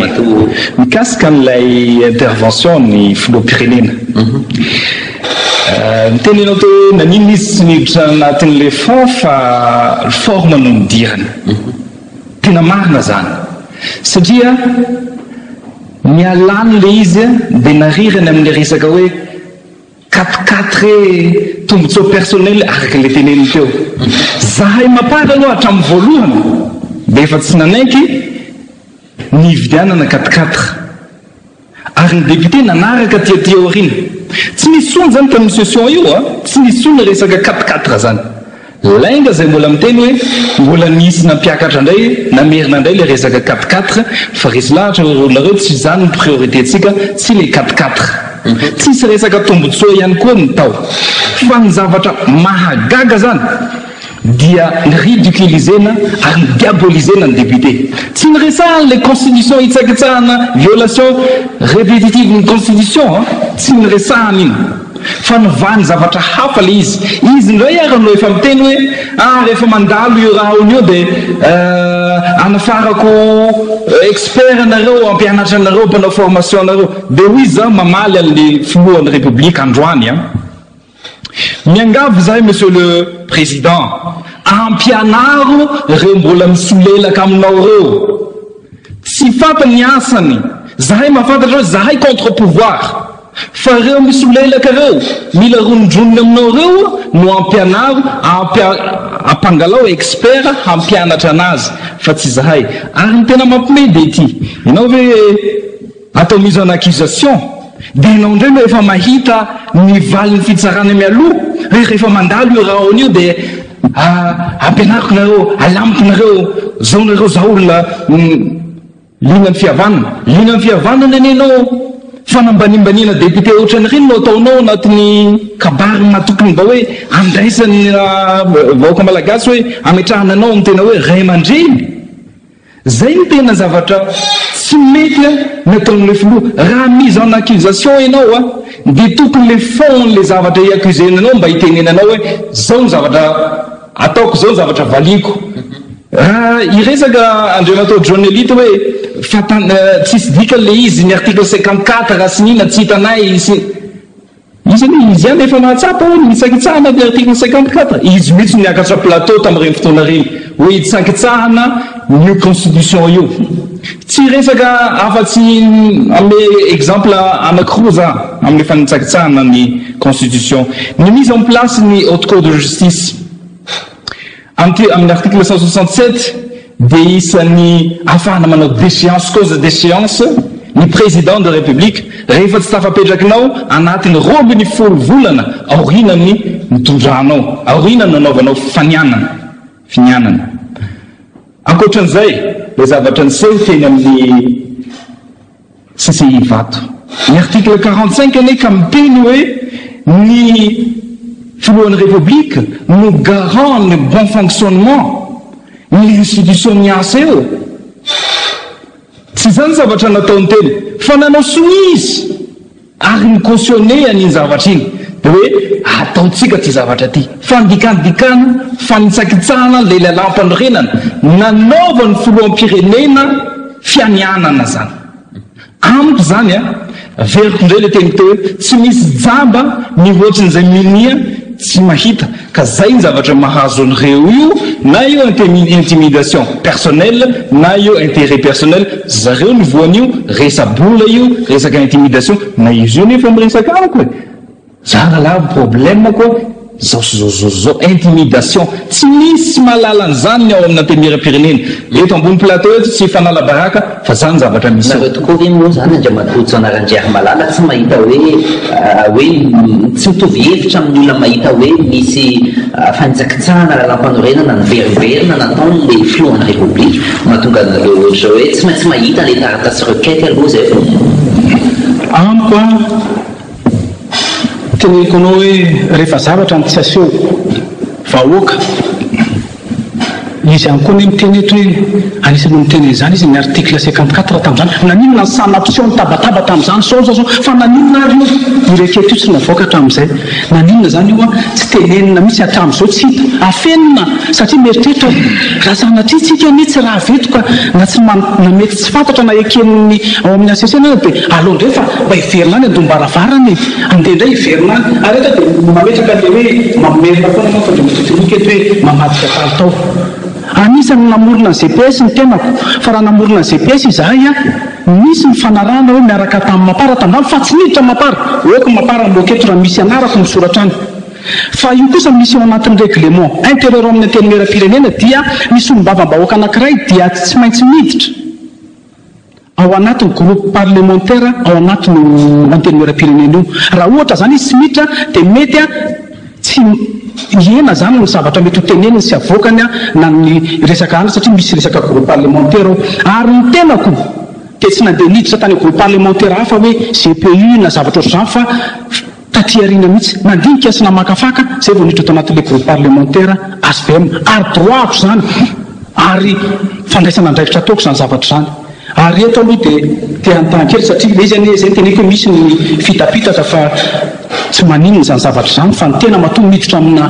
mikasika n'ilay intervention ny filoam-pirenena mitenenao to nanino izy tsy niditra anatin'le fond fa forme no midirana tena marina zany satria mialan'le izy dia narirany amin'le resaka hoe 4 tombotsoa personnel araka le teneny teo zahay mapara aloha hatramin'ny voalohany dia efa tsy nanaiky nividianana 4 ary ny député nanaraka tia orina tsy misy ony zany tamin'ny session io tsy misy ony resaka 4 zany lainga zay mbola miteny hoe mbola nisy nampiakatra indray namerina indray le resaka 4 fa resy lahatra olona reo tsy zany ny priorité tsika tsy le 4 tsisy resaka tombotsoa ihany koa ny tao fa ny zavatra mahagaga zany dia ny ridiculisena ary ny diabolisena ny député tsy nyresahany le constitution hitsakitsahana violation répétitive ny constitution tsy nyresahany iny fa nivany zavatra hafa le izy ndray aranao efa miteny hoe rehefa mandalo io raha ony io dia anafarako expert anareo ampianatra anareo mpanao formation anareo dia hoy izy za mamaly an'le filohan'ny république androany miangavy zahay monsieur le président ampianaro reo mbola misolelaka aminao reo tsy fantany asany zahay mahafantatra hoe zahay contre pouvoir fa reo misy olelaka reo mila ronodronony aminao reo no ampianaro ampangalao expert hampianatra anazy fa tsy zahay ary ny tena mampimedy ity ianao hoe atao mise en accusation dia ianao ndray no efa mahita ny valin'ny fitsarana mialoha rehefa mandalo io raha on'io dia ampianariko nareo alamiko nareo zao nareo za olona linan'ny fihavanana nenao fanambanimbanina député ohatrany reny no ataonao anatin'ny kabary natokony mba hoe andraisan'ny vahoaka malagasy hoe ametrahana anao ny tena hoe ray aman-dreny zay ny tena zavatra tsy mety nataon'le filoha raha mise en accusation ianao dia tokony le fond le zavatra iaccusenanao mba hitenenanao hoe zao ny zavatra ataoko zao ny zavatra valiko iresaka andriamatao John Elite hoe tsisy dika le izy ny article 54 raha sy nina tsy hitanay izy ihany efa nahatsapa hoe nitsakitsahana ny article 54 izy mihitsy niakatra plateau tamin'ireny fotoana reny hoe hitsakitsahana ny constitution io tsy resaka afa-tsy ame exemple anankiroa za amin'ny efa nitsakitsahana ny constitution ny mise en place ny haute cour de justice amin'ny article 167 dia isan'ny ahafahana manao déchéance cause d'échéance ny président de république rehefa tsy tafapetrakinao anatin'ny 12 volana aorinany mitondranao aorinany nanaovanao finianana ankoatran'izay le zavatra niseho teny amin'ny CCI vato ny article 45 ane ka miteny hoe ny filohan'ny république no garant le bon fonctionnement ny institution miasa eo tsy zany zavatra nataony teny fa nanao soizy ary ny cautionné an'iny zavatra iny dia hoe ataotsika ty zavatra ty fandikandikana fanitsakitsahana le lalam-panorenana nanaova ny filoham-pirenena fianianana zany amiko zany veriko ndray le teny teo hoe tsy misy jamba ny ohatrin'izay minia tsy mahita ka zay ny zavatra mahazo an'ireo io na io intimidation personnelle na io intérêt personnel zareo ny voan'io resabola io resaka intimidation na izy io nefa miresaka amiko hoe zahalahy problème koa zao intimidation tsy misy malalan'izany ny ao amina temirem-pirenena eto ambony plateau eto tsy fanala baraka fa zany zavatra misy nareo tokoa reny moa zany andriamatotso anarandriary malala tsy mahita hoe tsy mitovy hevitra amin'ny olona mahita hoe misy fanitsakitsahana lalam-panorenana ny veriverina nataon'le filohan'ny république mahatonga anareo ohatra hoe tsy maintsy mahita le taratasy requête aloha zay amiko teneniko anao hoe rehefa zavatra ny tsy aseho vahoaka izy any koa ny miteny eto hoe anisany miteny zany izy ny article 54 tamin'izany naninona ny sans option tabataba tamin'izany sao fa naninona ary io ireketo io tsy navoaka hatramin'izay naninona zany io tsy tenenina mihitsy hatramin'izao tsy hita afenina satria mieritreritra raha sanatria tsika ni tsy raha vetoka na tsy namety tsy fantatra na ekeniny ao amin'ny asesena dia aleo ndray fa mba hiverina any andombaravarany andeha ndray hiverina any ary eto dia mametraka le hoe mamerina foana fa fandrematotonika eto hoe mamadika taly tao anisany namorona ny GPS ny tenako fa raha namorona ny GPS izahay misy ny fanarahana hoe miaraka tamin'ny mapara tamindany fa tsy miditra mapara oeko mapara loketo raha misy anarako misoratra any fa io kosa misy ao anatin'ny règlement intérieur amin'ny antenimieram-pirenena dia misy olombavambahoaka anankiray dia tsy maintsy miditra ao anatin'ny groupe parlementaire ao anatin'ny antenimieram-pirenena io raha ohatra zany izy tsy miditra dia mety tsy iena zany ny zavatra mety ho teneniny sy avoakany na ny resaka andro satria misy resaka groupe parlementaire ary ny tenako dia tsy nandeha niditra tany groupe parlementaire hafa hoe GPU na zavatra ohatr'izany fa tatriarina mihitsy nandinika sy namakafaka zay vao niditra to anatin'le groupe parlementaire ASVM ary droako zany ary fandraisana andraikitra ataoko zany zavatra zany ary eto aloha dia teantankely satria le izy ane zay teneko hoe misy ny fitapitatra fa tsy maninona zany zavatra zany fa ny tena matoa miditra amina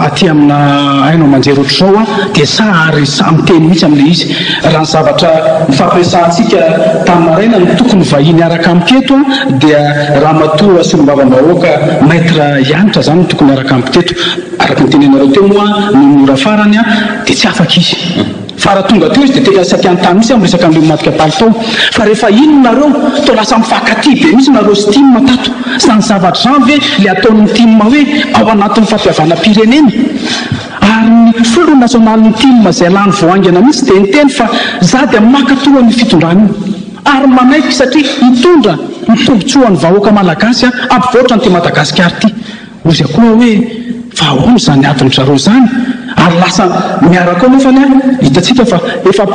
aty amina hainao manjery ohatr'izao dia sary samiteny mihitsy amin'le izy raha ny zavatra nyfampiasantsika tamaraina ny tokony vahiny araka amiketo dia raha matoa sy olombavambahoaka maître ianitra zany tokony araka amiketo araka ny tenenareo teo moa ny mora farany dia tsy afaka izy fa raha tonga teo izy dia tena sakiantany misy amin'ny resaka an'ireo madika palitao fa rehefa ino nareo to lasa mifankaty be misy nareo sy time tato sany zavatra zany ve le ataon'ny time hoe ao anatin'ny fampiavana pirenena ary ny folo nasionalin'ny time izay lany voangana mihitsy dia niteny fa za dia makatoa ny fitondrana io ary manaiky satria mitondra mitombotsoan'ny vahoaka malagasy ampivoatra ny ty madagasikara ty ozy koa hoe fa ahoana zany adiny zareo zany ary lasa miaraka ao nefany hitatsika fa efa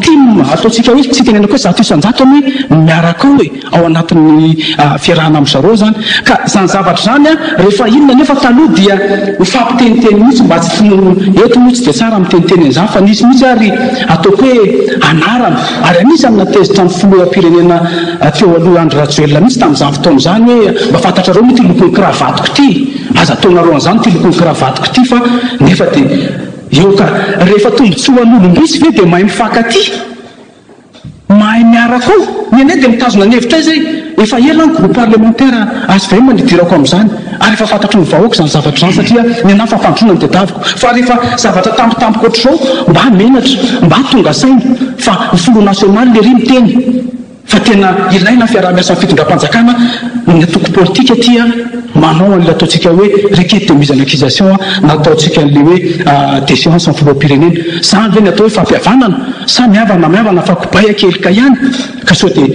time ataotsika hoe tsy tenenako hoe zato isanjato any hoe miaraka ao hoe ao anatin'ny fiarahana amin'ny zareo zany ka zany zavatra zany rehefa inona nefa taloha dia mifampiteniteny mihitsy mba tsy eto mihitsy dia tsara miteniteny an'izany fa nisy mihitsy ary ataoko hoe anarana ary anisany natezitra ny filoham-pirenena teo aloha Andry Rajoelina mihitsy tamin'izany fotoana zany hoe mba fantatrareo mity lokon'ny kravatiko ty aza ataonareo an'izany ty lokon'ny kravatiko ty fa nefa dia eo ka rehefa tombotsoan'olon-drisy ve dia mahay mifankaty mahay miaraka ao ny anay dia mitazona ny hevitra izay efa ela ny groupe parlementaire azy ve manidirako amin'izany ary efa fantatro ny vahoaka zany zavatra zany satria ny anahy fampandrona ny tedaviko fa rehefa zavatra tampotampoka ohatr'izao mba menatra mba tonga saina fa ny filo nasionaly le ry miteny fa tena ilaina fiarah-miasa ny fitondram-panjakana ny atoko politika tia manao an'le ataontsika hoe requête de mise en accusation nataontsika an'le hoe déchéance ny filoham-pirenena zany ve ny atao hoe fampihavanana sa miavana fa kobay akelika ihany ka sao dia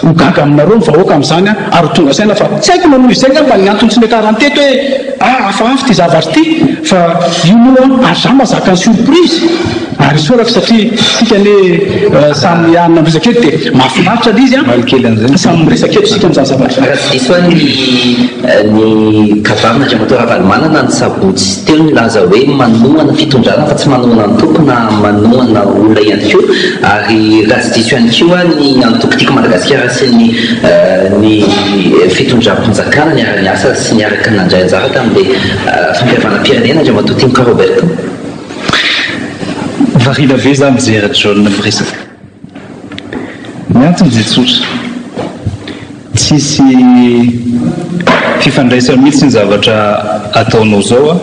hogaga aminareo mivahoaka amin'izany ary tonga saina fa tsy haiko nanoho izay mba ny antony tsy mekaranteto hoe hafahafa ty zavatra ty fa io moa ary za mahazaka ny surprise ary sorako satria sika ne samy anina miresaka eto dia mahafinaritra le izy samy miresaka eto sika amin'izany zavatra raha tsy diso ny kavarina andriamato Ravalomanana ny sabotsy teo nilaza hoe manohana fitondrana fa tsy manohana ny tompona manohana olona ihany koa ary raha tsy diso ihany koa ny antokotiko Madagasikara sy ny fitondram-panjakana niara-ny asa sy niaraka nandray anjara tamin'le fampihavana-pirenena andriamato Timka Roberto varila ve za mijery jaune miresaka ny antony dia tsotra tsisy fifandraisana mihitsy ny zavatra ataonao zao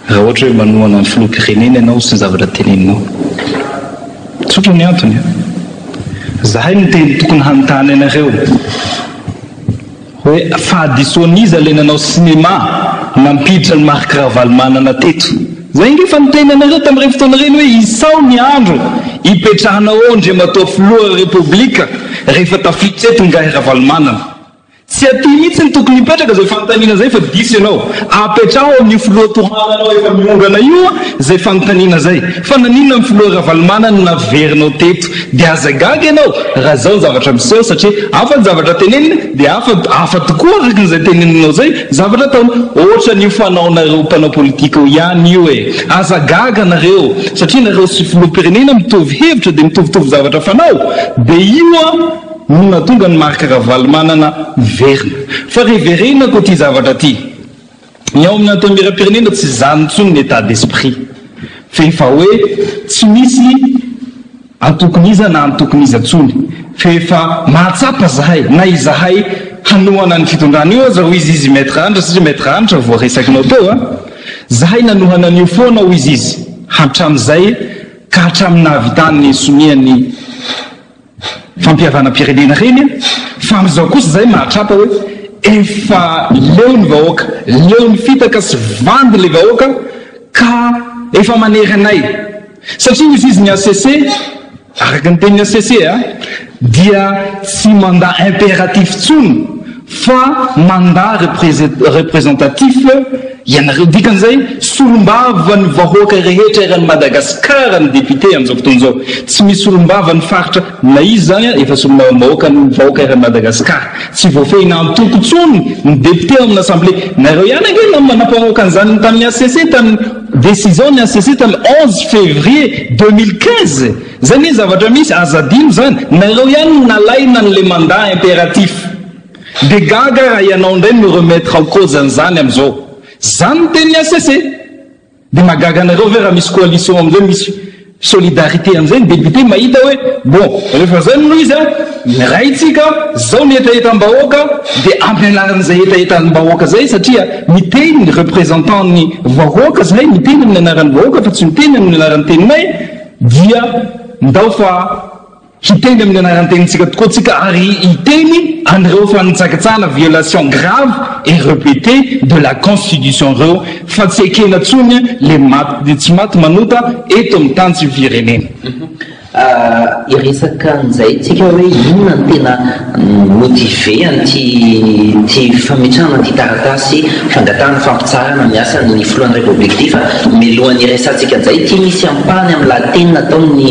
raha ohatra hoe manohana ny filoham-pirenena ianao sy ny zavatra teneninao tsotra ny antony zahay ny teny tokony hanontany anareo hoe fahadisoaniza lenanao cinéma nampiditra ny Marc Ravalomanana teto zay nge fa niteny anareo tamin'ireny fotoana reny hoe isao ny andro ipetrahanao andriamato filoha repoblika rehefa tafiditra eto ngahy Ravalomanana tsy aty mihitsy ny tokony hipetraka zay fanontaniana zay fa diso ianao apetrao amin'ny filoha tohananao efa miongana io zay fanontaniana zay fa naninona amin'ny filoha Ravalomanana naverinao teto dia azagaga ianao raha zao ny zavatra miseho satria hafa ny zavatra tenenina dia hafa tokoa araka n'izay teneninao zay zavatra taona ohatra ny fanaonareo mpanao politika ihany io azagaga nareo satria nareo sy filoham-pirenena mitovy hevitra dia mitovitovy zavatra fanao dia io nona tonga ny Marc Ravalomanana verina fa reverena ko ty zavatra ty ny ao amin'ny antomeram-pirenena tsy zany ntsony ny état d'esprit fa efa hoe tsy misy antokoniza na antokoniza ntsony fa efa mahatsapa zahay na izahay hanohana ny fitondrana io aza ho izy maître anitra satria maître anitra voaresakinao teo zahay nanohana an'io foana ho izy hatramin'izay ka hatraminavitany somiany fampihavana-pirenena reny fa amin'izao kosa zay mahatrapa hoe efa leo ny vahoaka leo ny fitaka sy vandy le vahoaka ka efa manery anay satria izy ny ACC araka ny tenin'ny ACC dia tsy mandat impératif tsony fa mandat représentatif ianareo dikan'izay solombava ny vahoaka rehetra eran'ny Madagasikara ny député amin'izao fotoana izao tsy misy solombava ny faritra na izy zany efa solombava ny vahoaka eran'ny Madagasikara tsy voafehina antoko tsony ny député amin'ny assemblée nareo ihany ange nampamoaka an'izany tamin'ny ACC tamin'ny décision ny ACC tamin'ny 11 février 2015 zany hoe zavatra misy azadino zany nareo ihany nalaina n'le mandat impératif de gaga raha ianao indray no remettre en cause an'izany amin'izao zany teny ACC dia magaga anareo ve raha misy coalition amin'izay misy solidarité amin'izay ny député mahita hoe bon rehefa zay no izy miraitsika zao ny etaetam-bahoaka dia ampianaran'izay etaetam-bahoaka zay satria miteny ny représentant ny vahoaka zay miteny amin'ny anaran'ny vahoaka fa tsy miteny amin'ny anaran'ny teninay dia ndao fa hiteny amin'ny anarantenitsika tokoatsika ary hiteny an'ireo fa nitsakatsana violation grave et répétée de la constitution reo fa tsy ekena tsony le maty tsy maty manota eto amin'ny tany tsy firenena. Iresaka an'izay tsika hoe inona ny tena motive an'ty fametrahana ty taratasy fangatahana fampitsarana miasa ny filohan'ny republique ty fa milohan'ny resantsika an'izay ty misy ampany amin'ny lateny nataon'ny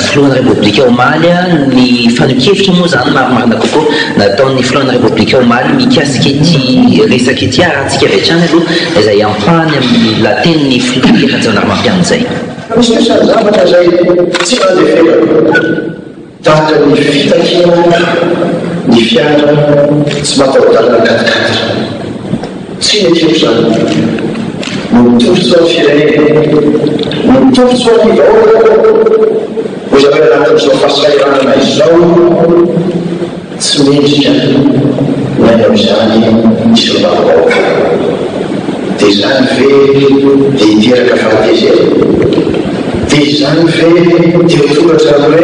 filohan'ny republique omaly ny fanokevitra moa zany marimarina kokoa nataon'ny filohan'ny republique omaly mikasika ity resaka ity arahantsika avy hatrany aloha izay ampany amin'ny lateniny filoha janarymampiany zay. Misy misy zavatra zay tsy mandefela tahaka ny fitakina ny fiara tsy matahodalana katikatra tsy mety zany no mitovy soa firenena no mitovy soa ny vahoaka ho zavay anatin'izao fahasahiranana izao tsy mendrika ny any am'izany misy lovakovaoka dia zany ve dia hiteraka fahatezera dia zany ve dia mitoratra hoe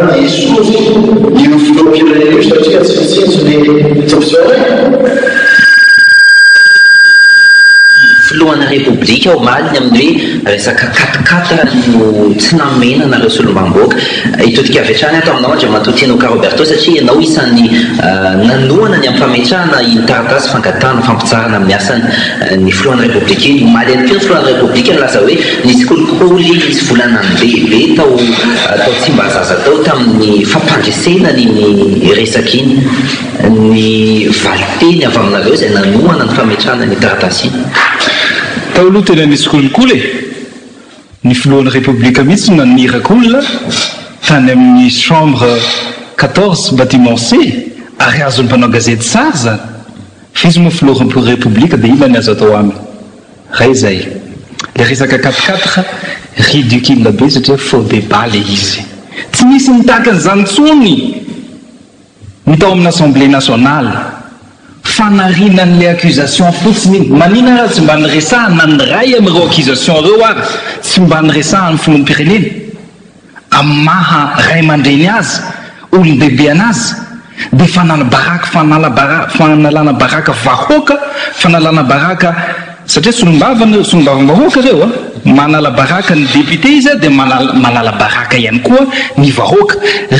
ny isozy io filohampirenena io satria tsy mitsinjo ny tombozao filohan'ny republika omaly amin'ny hoe resaka katikata no tsy namenana reo solomamboaka hitodika avy hatrany ato aminao andra matotianao ka Roberto satria ianao isan'ny nanoana ny ampametrahana iny taratasy fangatahana fampitsarana amin'ny asany ny filohan'ny republika iny omaly any keo ny filohan'ny republika nilaza hoe nisy kolikoly nisy volana lehibe tao Tsimbazaza tao tamin'ny fampandresena ny resaka iny ny valiteny avy aminareo izay nanoana ny fametrahana ny taratasy iny. Tao aloha tena nisy kolikoly ny filohan'ny republika mihitsy naniraka olona tany amin'ny chambre 14 bâtiment C ary azony mpanao gazety sary zany fa izy moa filohan'ny republika dia ina ny azo atao aminy ray zay le resaka 4-4 ridicule be satria faux débat le izy tsy misy nitaka an'izany tsony ny tao amin'ny assemblée nationale fanarinan'le accusation fotsiny manina raha tsy mba niresahana ny ray amin'ireo accusation reo ary tsy mba niresahany filoham-pirenena amin'ny maha ray aman-dreny azy olon-dehibe anazy dia fanalana baraka vahoaka fanalana baraka satria solombavam-bahoaka reo manala baraka ny député izy dia manala baraka ihany koa ny vahoaka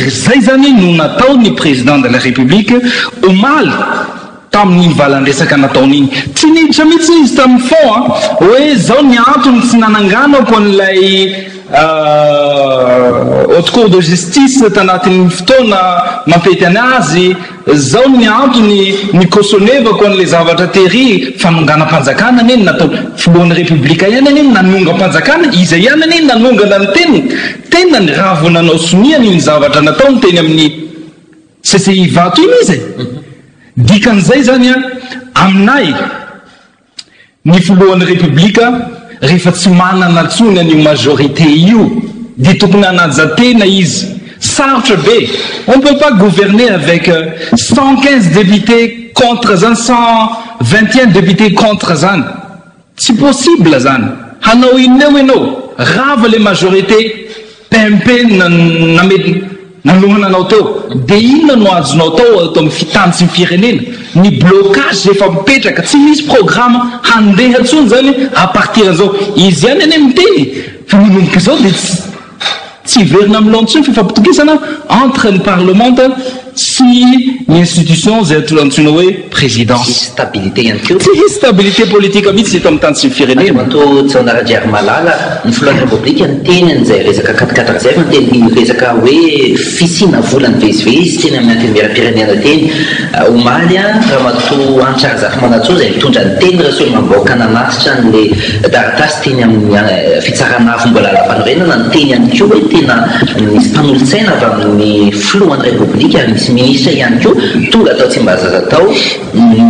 zay zany no natao ny président de la république omaly tamin'ny valan-dresaka nataon'iny tsy niditra mihitsy izy tamin'ny fond hoe zao ny antony tsy nananganako an'ilay haute cour de justice tanatin'ny fotoana mampety anazy zao ny antony ny kaosonevako an'ilay zavatra tery fanonganam-panjakana neny natao filohan'ny republika ihany any nanonga-panjakana iza ihany any nanongana ny teniny tena ny raha vo nanao soniany ny zavatra natao ny teny amin'ny CCI vato iny izy dikan'izay zany aminay ny filohan'ny republika rehefa tsy manana tsony an'io majorité io dia tokony anajatena izy sarotra be on peut pas gouverner avec 115 députés contre zany 121 députés contre zany tsy possible zany hanao ineo ianao rava le majorité pempe nalohana anao teo dia inona no azonao tao ato amin'ny fitantsy ny firenena ny blocage efa mipetraka tsy misy programme handeha ntsony zany à partir an'izao izy ihany any miteny fa manomboka izao dia tsy verina amin'ny lantsony fifampitokisana entre ny parlementa sy ny institution zay antsoina hoe présidence stabilité ihany keo tsy stabilité politique mihitsy eto amin'ny tany sy ny firenena mato Tsaonaradiary malala ny filohan'ny republika ny teny an'izay resaka 4-4 zay fa ny teny resaka hoe fisina volany vezivezy teny amin'ny antenimieram-pirenena teny omaly raha mato antsara zafimanatso zay mitondra ny teny rasolo mamboaka nanatitra n'le taratasy teny amin'ny fitsarana avy mbola lam-panorenana ny teny ihany keo hoe tena nisy mpanolontsaina avy amin'ny filohan'ny republika misy ministra ihany koa tonga atao Tsimbazaza tao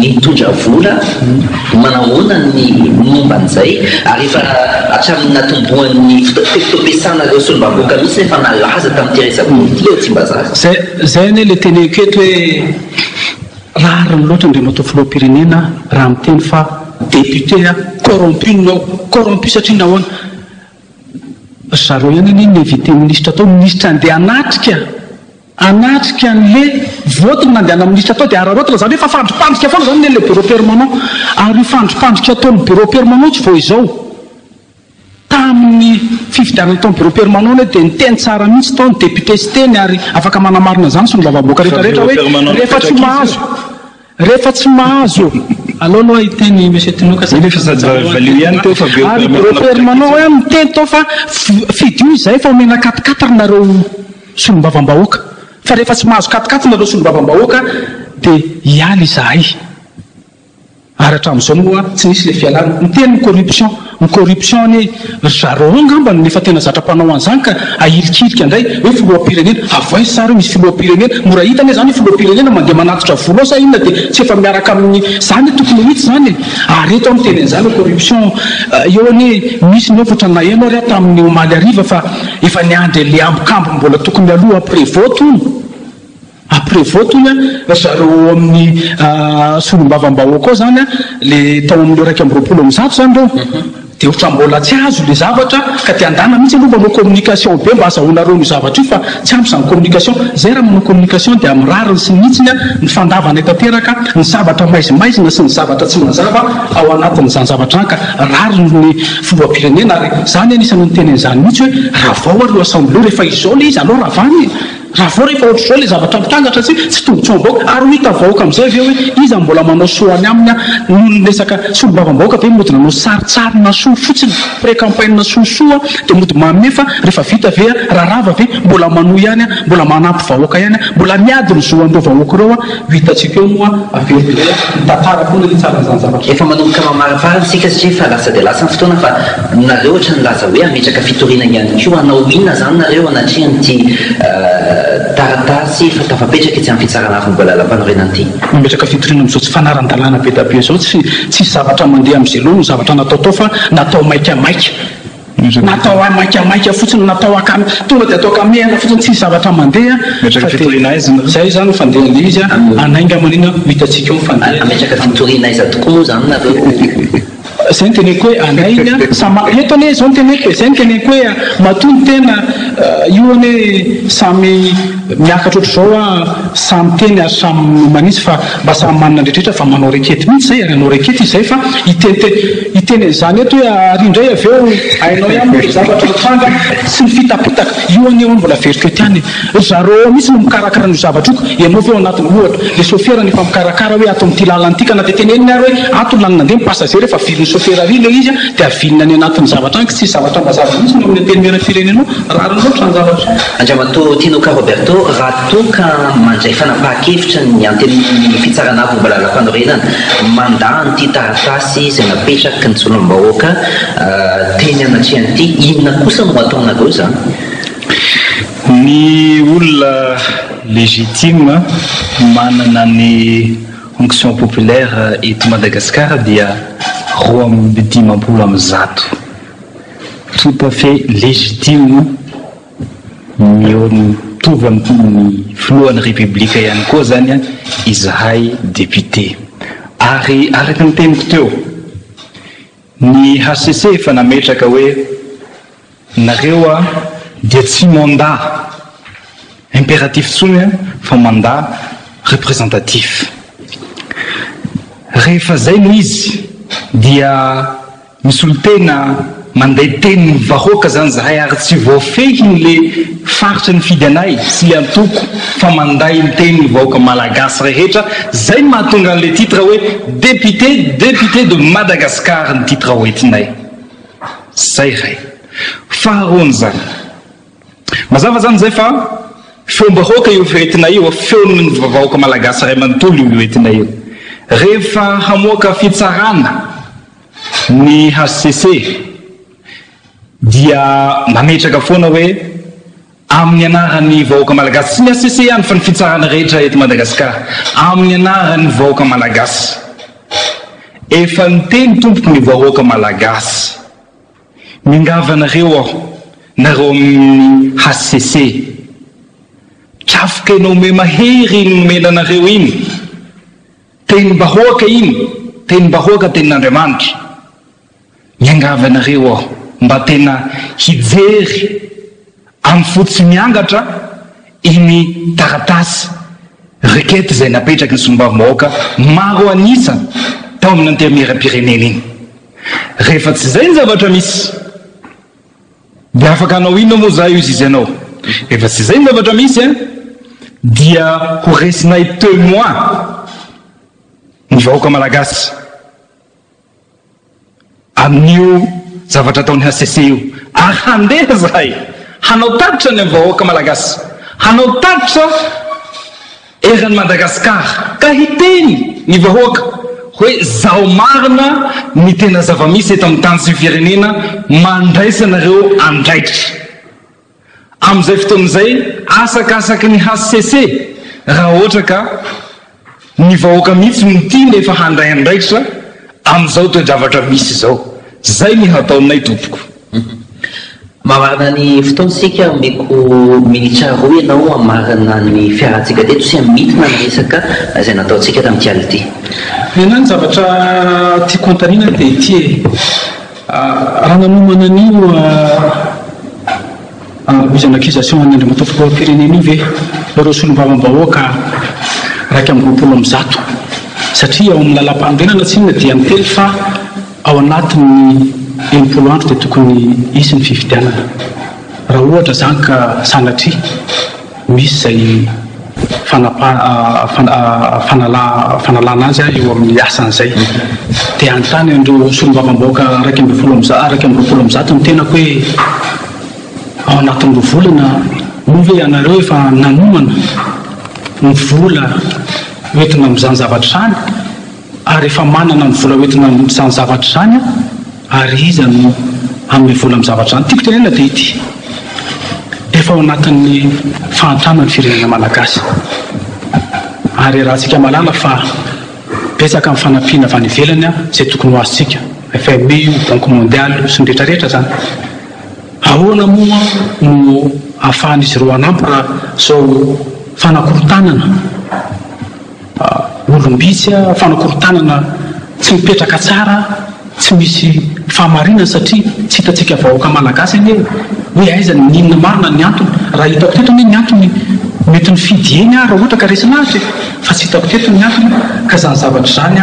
mitondra vola manahoana ny momba an'izay ary efa hatramin'ny natombohan'ny fitopesana reo solombaboaka mihitsy efa nalaza tamin'ity resaka politika eo Tsimbazaza zay ane le teny eketo hoe rariny loatra ndre matao filoham-pirenena raha miteny fa député corrompu satria nahoana zareo ihany ny invité ministre atao ministre andeha anatrika an'le vote nandeha ministre atao dia araroatra zany hoe fa fandropandrika foana zany le bureau permanent ary fandropandrika ataon'ny bureau permanent tsy vao izao tamin'ny fifidianana taon'ny bureau permanent dia niteny tsara mihitsy tao ny député sy teny ary afaka manamarina zany sy ny vavaboaka rehetrarehetra hoe rehefa tsy mahazo aloha hiteny monsieur Tinoka ary bureau permanent hoe miteny tao fa fidio izay fa omena 4 nareo solombavam-bahoaka fa rehefa tsy mahazo 4 nareo solombavam-bahoaka dia hialy izahay ary hatramin'izao moa tsy nisy le fialana miteny ny corruption ny zareo angamba nefa tena zatra-panao an'izany ka ahilikilika indray hoe filoam-pirenena avoay sara misy filoam-pirenena mora hitany zany filoam-pirenena mandeha manatitra volo sa inona dia tsy efa miaraka amin'ny zany tokony hitsy zany ary eto amin'ny teny an'izany corruption eo any misy ny ohatra na eno ary tamin'ny omaly ariva fa efa niandry le ambokambo mbola tokony aloha après vote ony zareo amin'ny solombavam-bahoaka ao zany le tao amin'ny raiky amby roapolo amin'ny zato zany reo dia ohatra mbola tsy azo le zavatra ka ti andana mihitsy aloha manao communication be mba azahoanareo ny zavatra io fa tsy ampy zany communication zay raha manao communication dia amin'ny rariny sy mihitsiny ny fandavana tanteraka ny zavatra maizimaizina sy ny zavatra tsy mazava ao anatin'izany zavatra ka rariny ny filoam-pirenena ary zany anisany ny teny an'izany mihitsy hoe raha vao areo assemblée rehefa izao le izy aloha raha vany raha vao rehefa ohatra zao le zavatra mitangatra tsy tombotsoam-baoaka ary ho hita vahoaka amin'izay aveo hoe iza mbola manao soany aminy noho ny resaka solombavam-bahoaka ve mody nanao saritsarina soa fotsiny pré-campagne soasoa dia mody mamefa rehefa vita ve raharava ve mbola manohy ihany mbola manampy vahoaka ihany mbola miady ny zoandreo vahoaka ireo hitatsika eo moa averilay mitantara foana ny tsaran'izany zavatra efa manomboka mamarivary isika satria fa lasa dia lasa ny fotoana fa nareo ohatra ny laza hoe ametraka fitorina ihany koa anao inona zany nareo anatrehanyty taratasy fa tafapetraka tsy amin'ny fitsarana avy mbola lampanorenany ity mimetraka fitorina amin'izao tsy fanaran-dalàna be da be zao tsy zavatra mandeha amin'izay loha no zavatra natao tao fa natao maikamaika natao maikamaika fotsiny natao akamy tonga dia atao akamehana fotsiny tsy zavatra mandeha zay zany fandeha le izy anainga manina hitatsika eo fandeha ametraka fitorina iza tokoa moa zany nareo zay ny teneko hoe anaina eto ane zao ny teneko hoe zay ny teneko hoe matony tena io ane samy miakatra ohatra zao samy teny ary samy manisy fa mba samy manana ndrehetrehtra fa manao rekety mihitsy zay ary anao rekety izay fa hiteny zany eto hoe ary indray aveo ainao ihany zavatra tranga sy ny fitapitaka io ane mbola veriko etiany zareo mihitsy no mikarakara ny zavatra iko ianao veo anatiny ohatra le sofera nefa mikarakara hoe ato amin'ity lalantika na dia teneniny ary hoe ato lalana andeha mipassager efa viliny sofera ry le izy dia avilina any anatin'ny zavatra any tsy zavatra mbazava mihitsy no amin'ny atenimena firenena rariny loatra ny zavatra Andriamato Tinoka Roberto raha toka mandray fanapahan-kevitra ny anteniny fitsarana avy mbola lampanorenana mandany ity taratasy izay napetraky ny solombahoaka teny anatrehan'ity inona kosa no ataonareo zany ny olona légitime manana ny onction populaire eto Madagascar dia 10% tout à fait légitime mitovy amin'ny filohan'ny république ihany koa zany izahay député ary araka ny teniko teo ny HCC efa nametraka hoe nareo dia tsy mandat impératif tsony fa mandat représentatif rehefa zay no izy dia misy olo tena manday teny ny vahoaka zany zahay ary tsy voafehiny le faritra ny fidy anay sy le antoko fa manday ny teny ny vahoaka malagasy rehetra zay mahatonga an'le titre hoe député de Madagascar ny titre hoentinay zay ray faharoany zany mazava zany zay fa feom-bahoaka io hoentinay io feony ny vahoaka malagasy ray manontolo io hoentinay io rehefa hamoaka fitsarana ny HCC dia nametraka foana hoe amin'ny anaran'ny vahoaka malagasy sy ny HCC ihany fa ny fitsarana rehetra eto Madagasikara amin'ny anaran'ny vahoaka malagasy efa niteny tompoky ny vahoaka malagasy mingavanareo aho nareo amin'ny HCC trafoka ianao me mahery iny nomenanareo iny teny-bahoaka iny teny-bahoaka tenin'Andriamanitra miangavanareo aho mba tena hijery amin'ny fotsy miangatra iny taratasy rekety izay napetraky ny sombavim-bahoaka maro anisa tao amin'ny antemeram-pirenena iny. Rehefa tsy izay ny zavatra misy dia afaka anao inona moa zay izy ianao. Rehefa tsy izay ny zavatra misy dia ho resinay témoin ny vahoaka malagasy amin'io zavatra ataony HCC io, ary handeha zahay hanao tatitra ny vahoaka malagasy, hanao tatitra eran'ny Madagasikara, ka hiteny ny vahoaka hoe zao marina ny tena zava-misy eto amin'ny tany sy ny firenena, mandraisa nareo andraikitra. Amin'izay fotoan'izay asakasaky ny HCC raha ohatra ka ny vahoaka mihitsy no tia nefa handray andraikitra amin'izao toe-javatra misy izao. Zay ny hataonay tompoko. Mamarina ny fotoantsika meko minitra roa ianao amarina ny fiarantsika teto sy amitina ny resaka izay nataontsika tamin'ity alina ity. Ena ny zavatra tiako antanina dia ity raha nanomana an'io mise en accusation any Andriamatoa firenena io ve ireo solombavam-bahoaka raiky amin'ny 20 satria ao amin'ny lalam-panorenana tsy inona dia mitely fa ao anatin'ny 80 andro dia tokony isy ny fifidianana. Raha ohatra zany ka sanatria misy zay fanalana azy eo amin'ny asan'izay dia antany andreo solombavam-bahoaka raiky amby 20 ny tenako hoe ao anatin'ireo volana moa ve anareo efa nanomana ny vola hoentina amin'izany zavatra zany ary efa manana ny vola hoentina amin'izany zavatra zany ary iza no amin'ny vola amin'ny zavatra zany. Tiako tenena dia ity efa ao anatin'ny fahantanany firenena malagasy ary raha tsika malala fa betsaka amin'ny fanampiana avy any ivelany izay tokony ho azontsika FMI, Banque mondiale sy ny rehetrarehetra zany. Ahoana moa no ahafahan'izy ireo anampy raha zao fanakorotanana olombitsy, fanakorotanana tsy mipetraka tsara, tsy misy fahamarinana satria tsy hitantsika vahoaka malagasy eny hoe aiza ninona marina ny antony. Raha hitako teto ny antony mety ny fidy eny raha ohatra ka resinahitra fa tsy hitako teto ny antony ka zany zavatra zany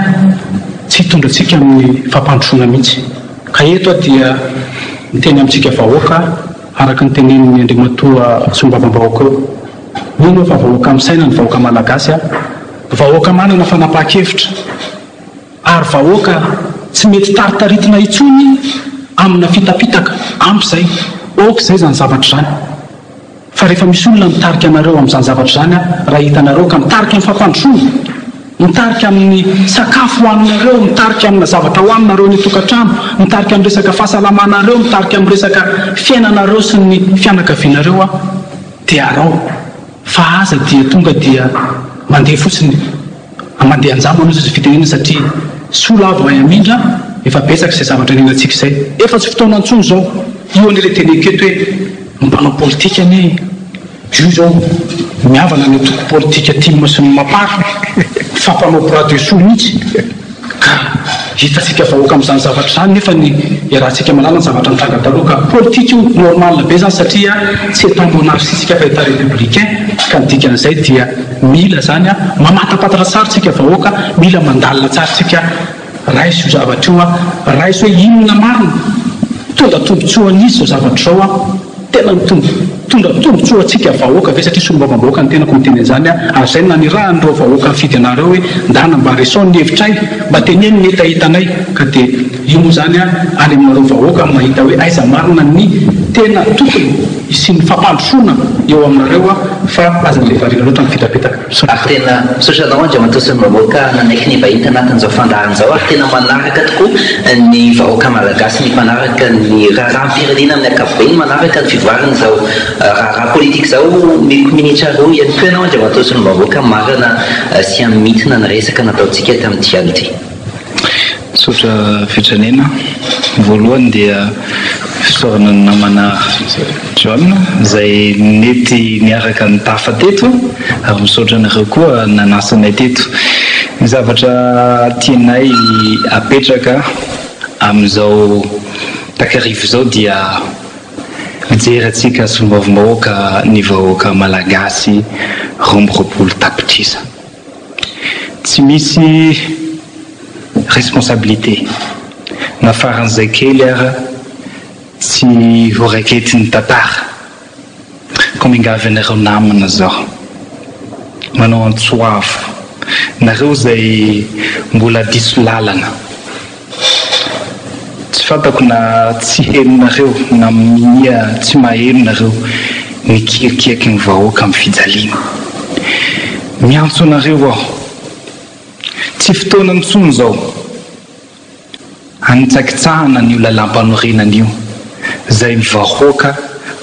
tsy hitondratsika amin'ny fampandrosoana mihitsy. Ka eto dia miteny amintsika vahoaka araka ny tenenin'ny Andriamatoa solombavam-bahoaka eo ino fa vahoaka amin'ny saina ny vahoaka malagasy vahoaka manana fanapahakevitra ary vahoaka tsy mety taritaritina itsony amina fitapitaka ampy zay okizay zany zavatra zany. Fa rehefa misy olona mitarika anareo amin'izany zavatra zany raha hitanareo ka mitarika amin'ny fampandrosoana, mitarika amin'ny sakafo hoaninareo, mitarika amina zavatra hoaninareo ny tokantrano, mitarika amin'ny resaka fahasalamanareo, mitarika amin'ny resaka fiainanareo sy ny fianakavianareo dia arao fa aza dia tonga dia mandeha fotsiny mandeha anjama izy fitenena satria sola avo ay amindra efa betsaka izay zavatra nenantsika izay efa tsy fotoana antsony zao io an'ilay teneketo hoe mpanao politika anie io zao miavana ny toko politika tima sy ny mapary fampanao bras-dessous mihitsy ka hitantsika vahoaka amin'izany zavatra zany nefa ny iarahantsika malala ny zavatra nitranga taloha ka politika io normal be zany satria tsy etat monarchistika fa etat républicain ka nidikan'izay dia mila zany mamatapatatra tsara tsika vahoaka, mila mandalina tsara tsika raiso io zavatra io raiso hoe inona marina tonga tombotsoa an'izy zao zavatra zao tena tonga tombotsoa atsika vahoaka ve satria solombavam-bahoaka ny tenako miteny an'izany ary zay nanirahan'ireo vahoaka mifidy anareo hoe ndana mba reson ny hevitray mba teneny ny etahitanay ka dia io moa zany any aminareo vahoaka mahita hoe aiza marina ny tena tokony sy ny fampandrosoana eo aminareo fa aza levarinareo tamin'ny fitapitaka. Ary tena sotranao Andriamatoa solombavam-bahoaka nanaiky ny vahita anatin'izao fandaharan'izao ary tena manaraka tokoa ny vahoaka malagasy, ny manaraka ny raharam-pirenena amin'ny ankapobeny, manaraka ny fivoaran'izao raha politika zao. Miko minitra roa ihany koa ianao Andriamatoa solombavam-bahoaka marina sy amitina ny resaka nataontsika tamin'ity alina ity. Sotra fitranena voalohany dia fisaorana ny namana John izay nety niaraka ny tafa teto ary misaotra anareo koa nanasanay teto. Ny zavatra tianay apetraka amin'izao takarivo zao dia mijery atsika sombaovambahoaka ny vahoaka malagasy romboroapolo tapitrisa tsy misy responsabilité na faran'izay kely ara tsy voaraiketiny tantara ko mingavy anareo namana zao manao antsoavo nareo zay mbola diso lalana tsy fantako na tsy henonareo na minia tsy mahenonareo nikirikiaky ny vahoaka amin'ny fijaliana miantso anareo aho tsy fotoana mitsony zao anitsakitsahana an'io lalam-panorenan'io zay mivahoaka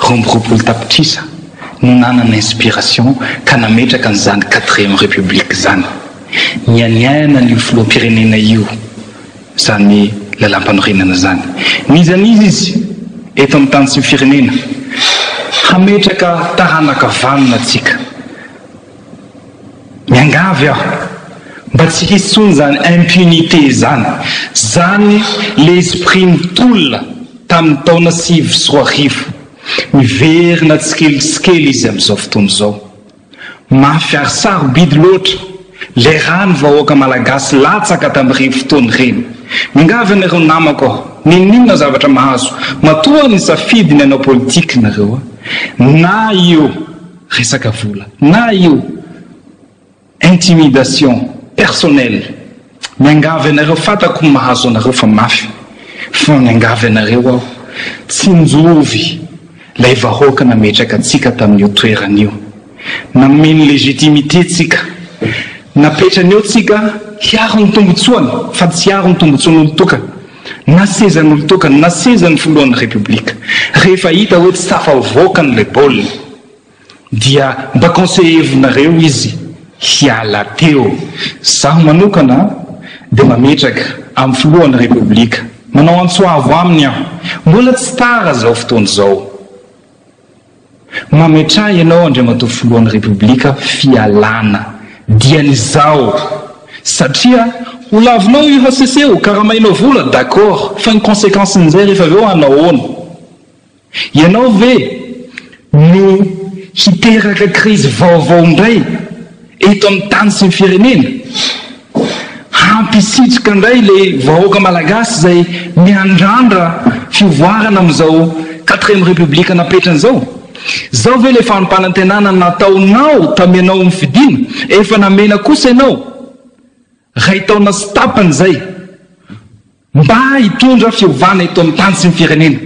romboroapolo tapitrisa no nanana inspiration ka nametraka an'izany 4e république zany nianiana n'io filoham-pirenena io zany lalam-panorenana zany nizanizy izy eto amin'ny tany sy ny firenena hametraka taranakavanina atsika miangavy aho mba tsy hisy tsony zany impunité zany l'esprit mitolona tamin'ny taona 5 miverina tsikelikely izy amin'izao fotoana zao mafiary sarobidy loatra le rano vahoaka malagasy latsaka tamin'ireny fotoana reny mingavy anareo namako aho ninona zavatra mahazo matoa ny safidy ny anao politika nareo na io resaka vola na io intimidation personnelle miangavy anareo fatako mahazo anareo fa mafy fa miangavy anareo aho tsy njovy lay vahoaka nametraka atsika tamin'io toeran'io nameny legitimité tsika napetrany eo tsika hiaro ny tombotsoany fa tsy hiaro ny tombotsoan'olo tokana na sezan'olo tokana na sezan'ny folohan'ny république rehefa hita hoe tsy tafavoaka n'le baolina dia mba conseillevonareo izy hiala teo zaho manokana dia mametraka amin'ny folohan'ny république manao antsoavo aminy aho mbola tsy tara zao fotoana zao mametray ianao andriamatoa folohan'ny république fialana dian'izao satria ho lavinao io haseseo karaha mainao vola d'accord fa ny conséquence n'izay rehefa aveo anahoana ianao ve no hiteraka crise vaovao indray eto amin'ny tany sy ny firenena hampisitrika indray le vahoaka malagasy zay miandrandra fiovoarana amin'izao 4e république napetran'izao zao ve le fanompanantenana nataonao tamianao amin'ny fidina efa namena kosa ianao ray taona sy tapany zay mba hitondra fiovana eto amin'ny tany sy ny firenena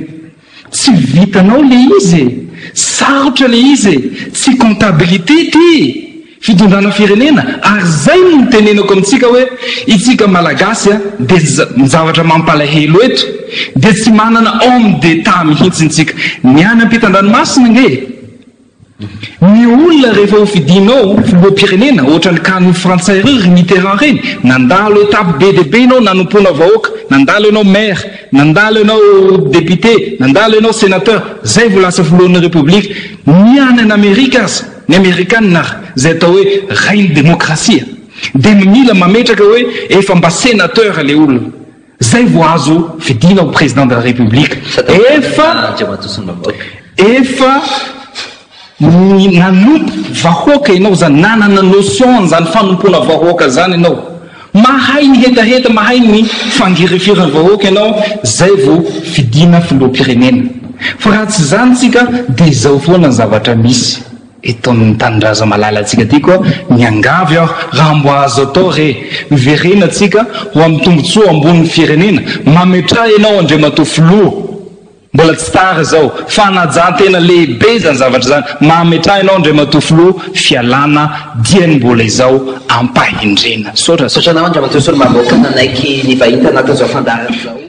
tsy vitanao le izy sarotra le izy tsy comptabilité ty fitondrana firenena ary zay no mitenenako amintsika hoe itsika malagasy dia zavatra mampalahelo eto dia tsy manana homme d'état mihitsintsika niany ampitan-dranomasina nge ny olona rehefa ho fidinao filoham-pirenena ohatra ny kany frantsay reny Mitterrand reny nandalo etape be dia be ianao nanompona vahoaka nandalo ianao maire nandalo ianao député nandalo ianao sénateur zay vo lasa folohan'ny république niany an'Amerika aza ny amerikanina zay atao hoe reine démocratie dia mila mametraka hoe efa mba sénateur le olona zay vo azo fidina ho président de la république efa nanompo vahoaka ianao zany nanana notion zany fanompona vahoaka zany ianao mahay ny hetaheta mahay ny fangirifirany vahoaka ianao zay vo fidina filoham-pirenena fa raha tsy zany tsika dia izao foana ny zavatra misy eto amin'ny tanindraza malala atsika ty koa miangavy aho raha mbo azo atao re miverena atsika ho amin'ny tombotsoa ambonin'ny firenena mametray ianao andriamatoa filoha mbola tsy tara zao fanajantena lehibe zany zavatra zany mametray ianao andriamatoa filoha fialana diany mbola izao ampahindrena sotra nao andriamatoa solomamboka nanaiky ny vahita anatin'izao fandarana zao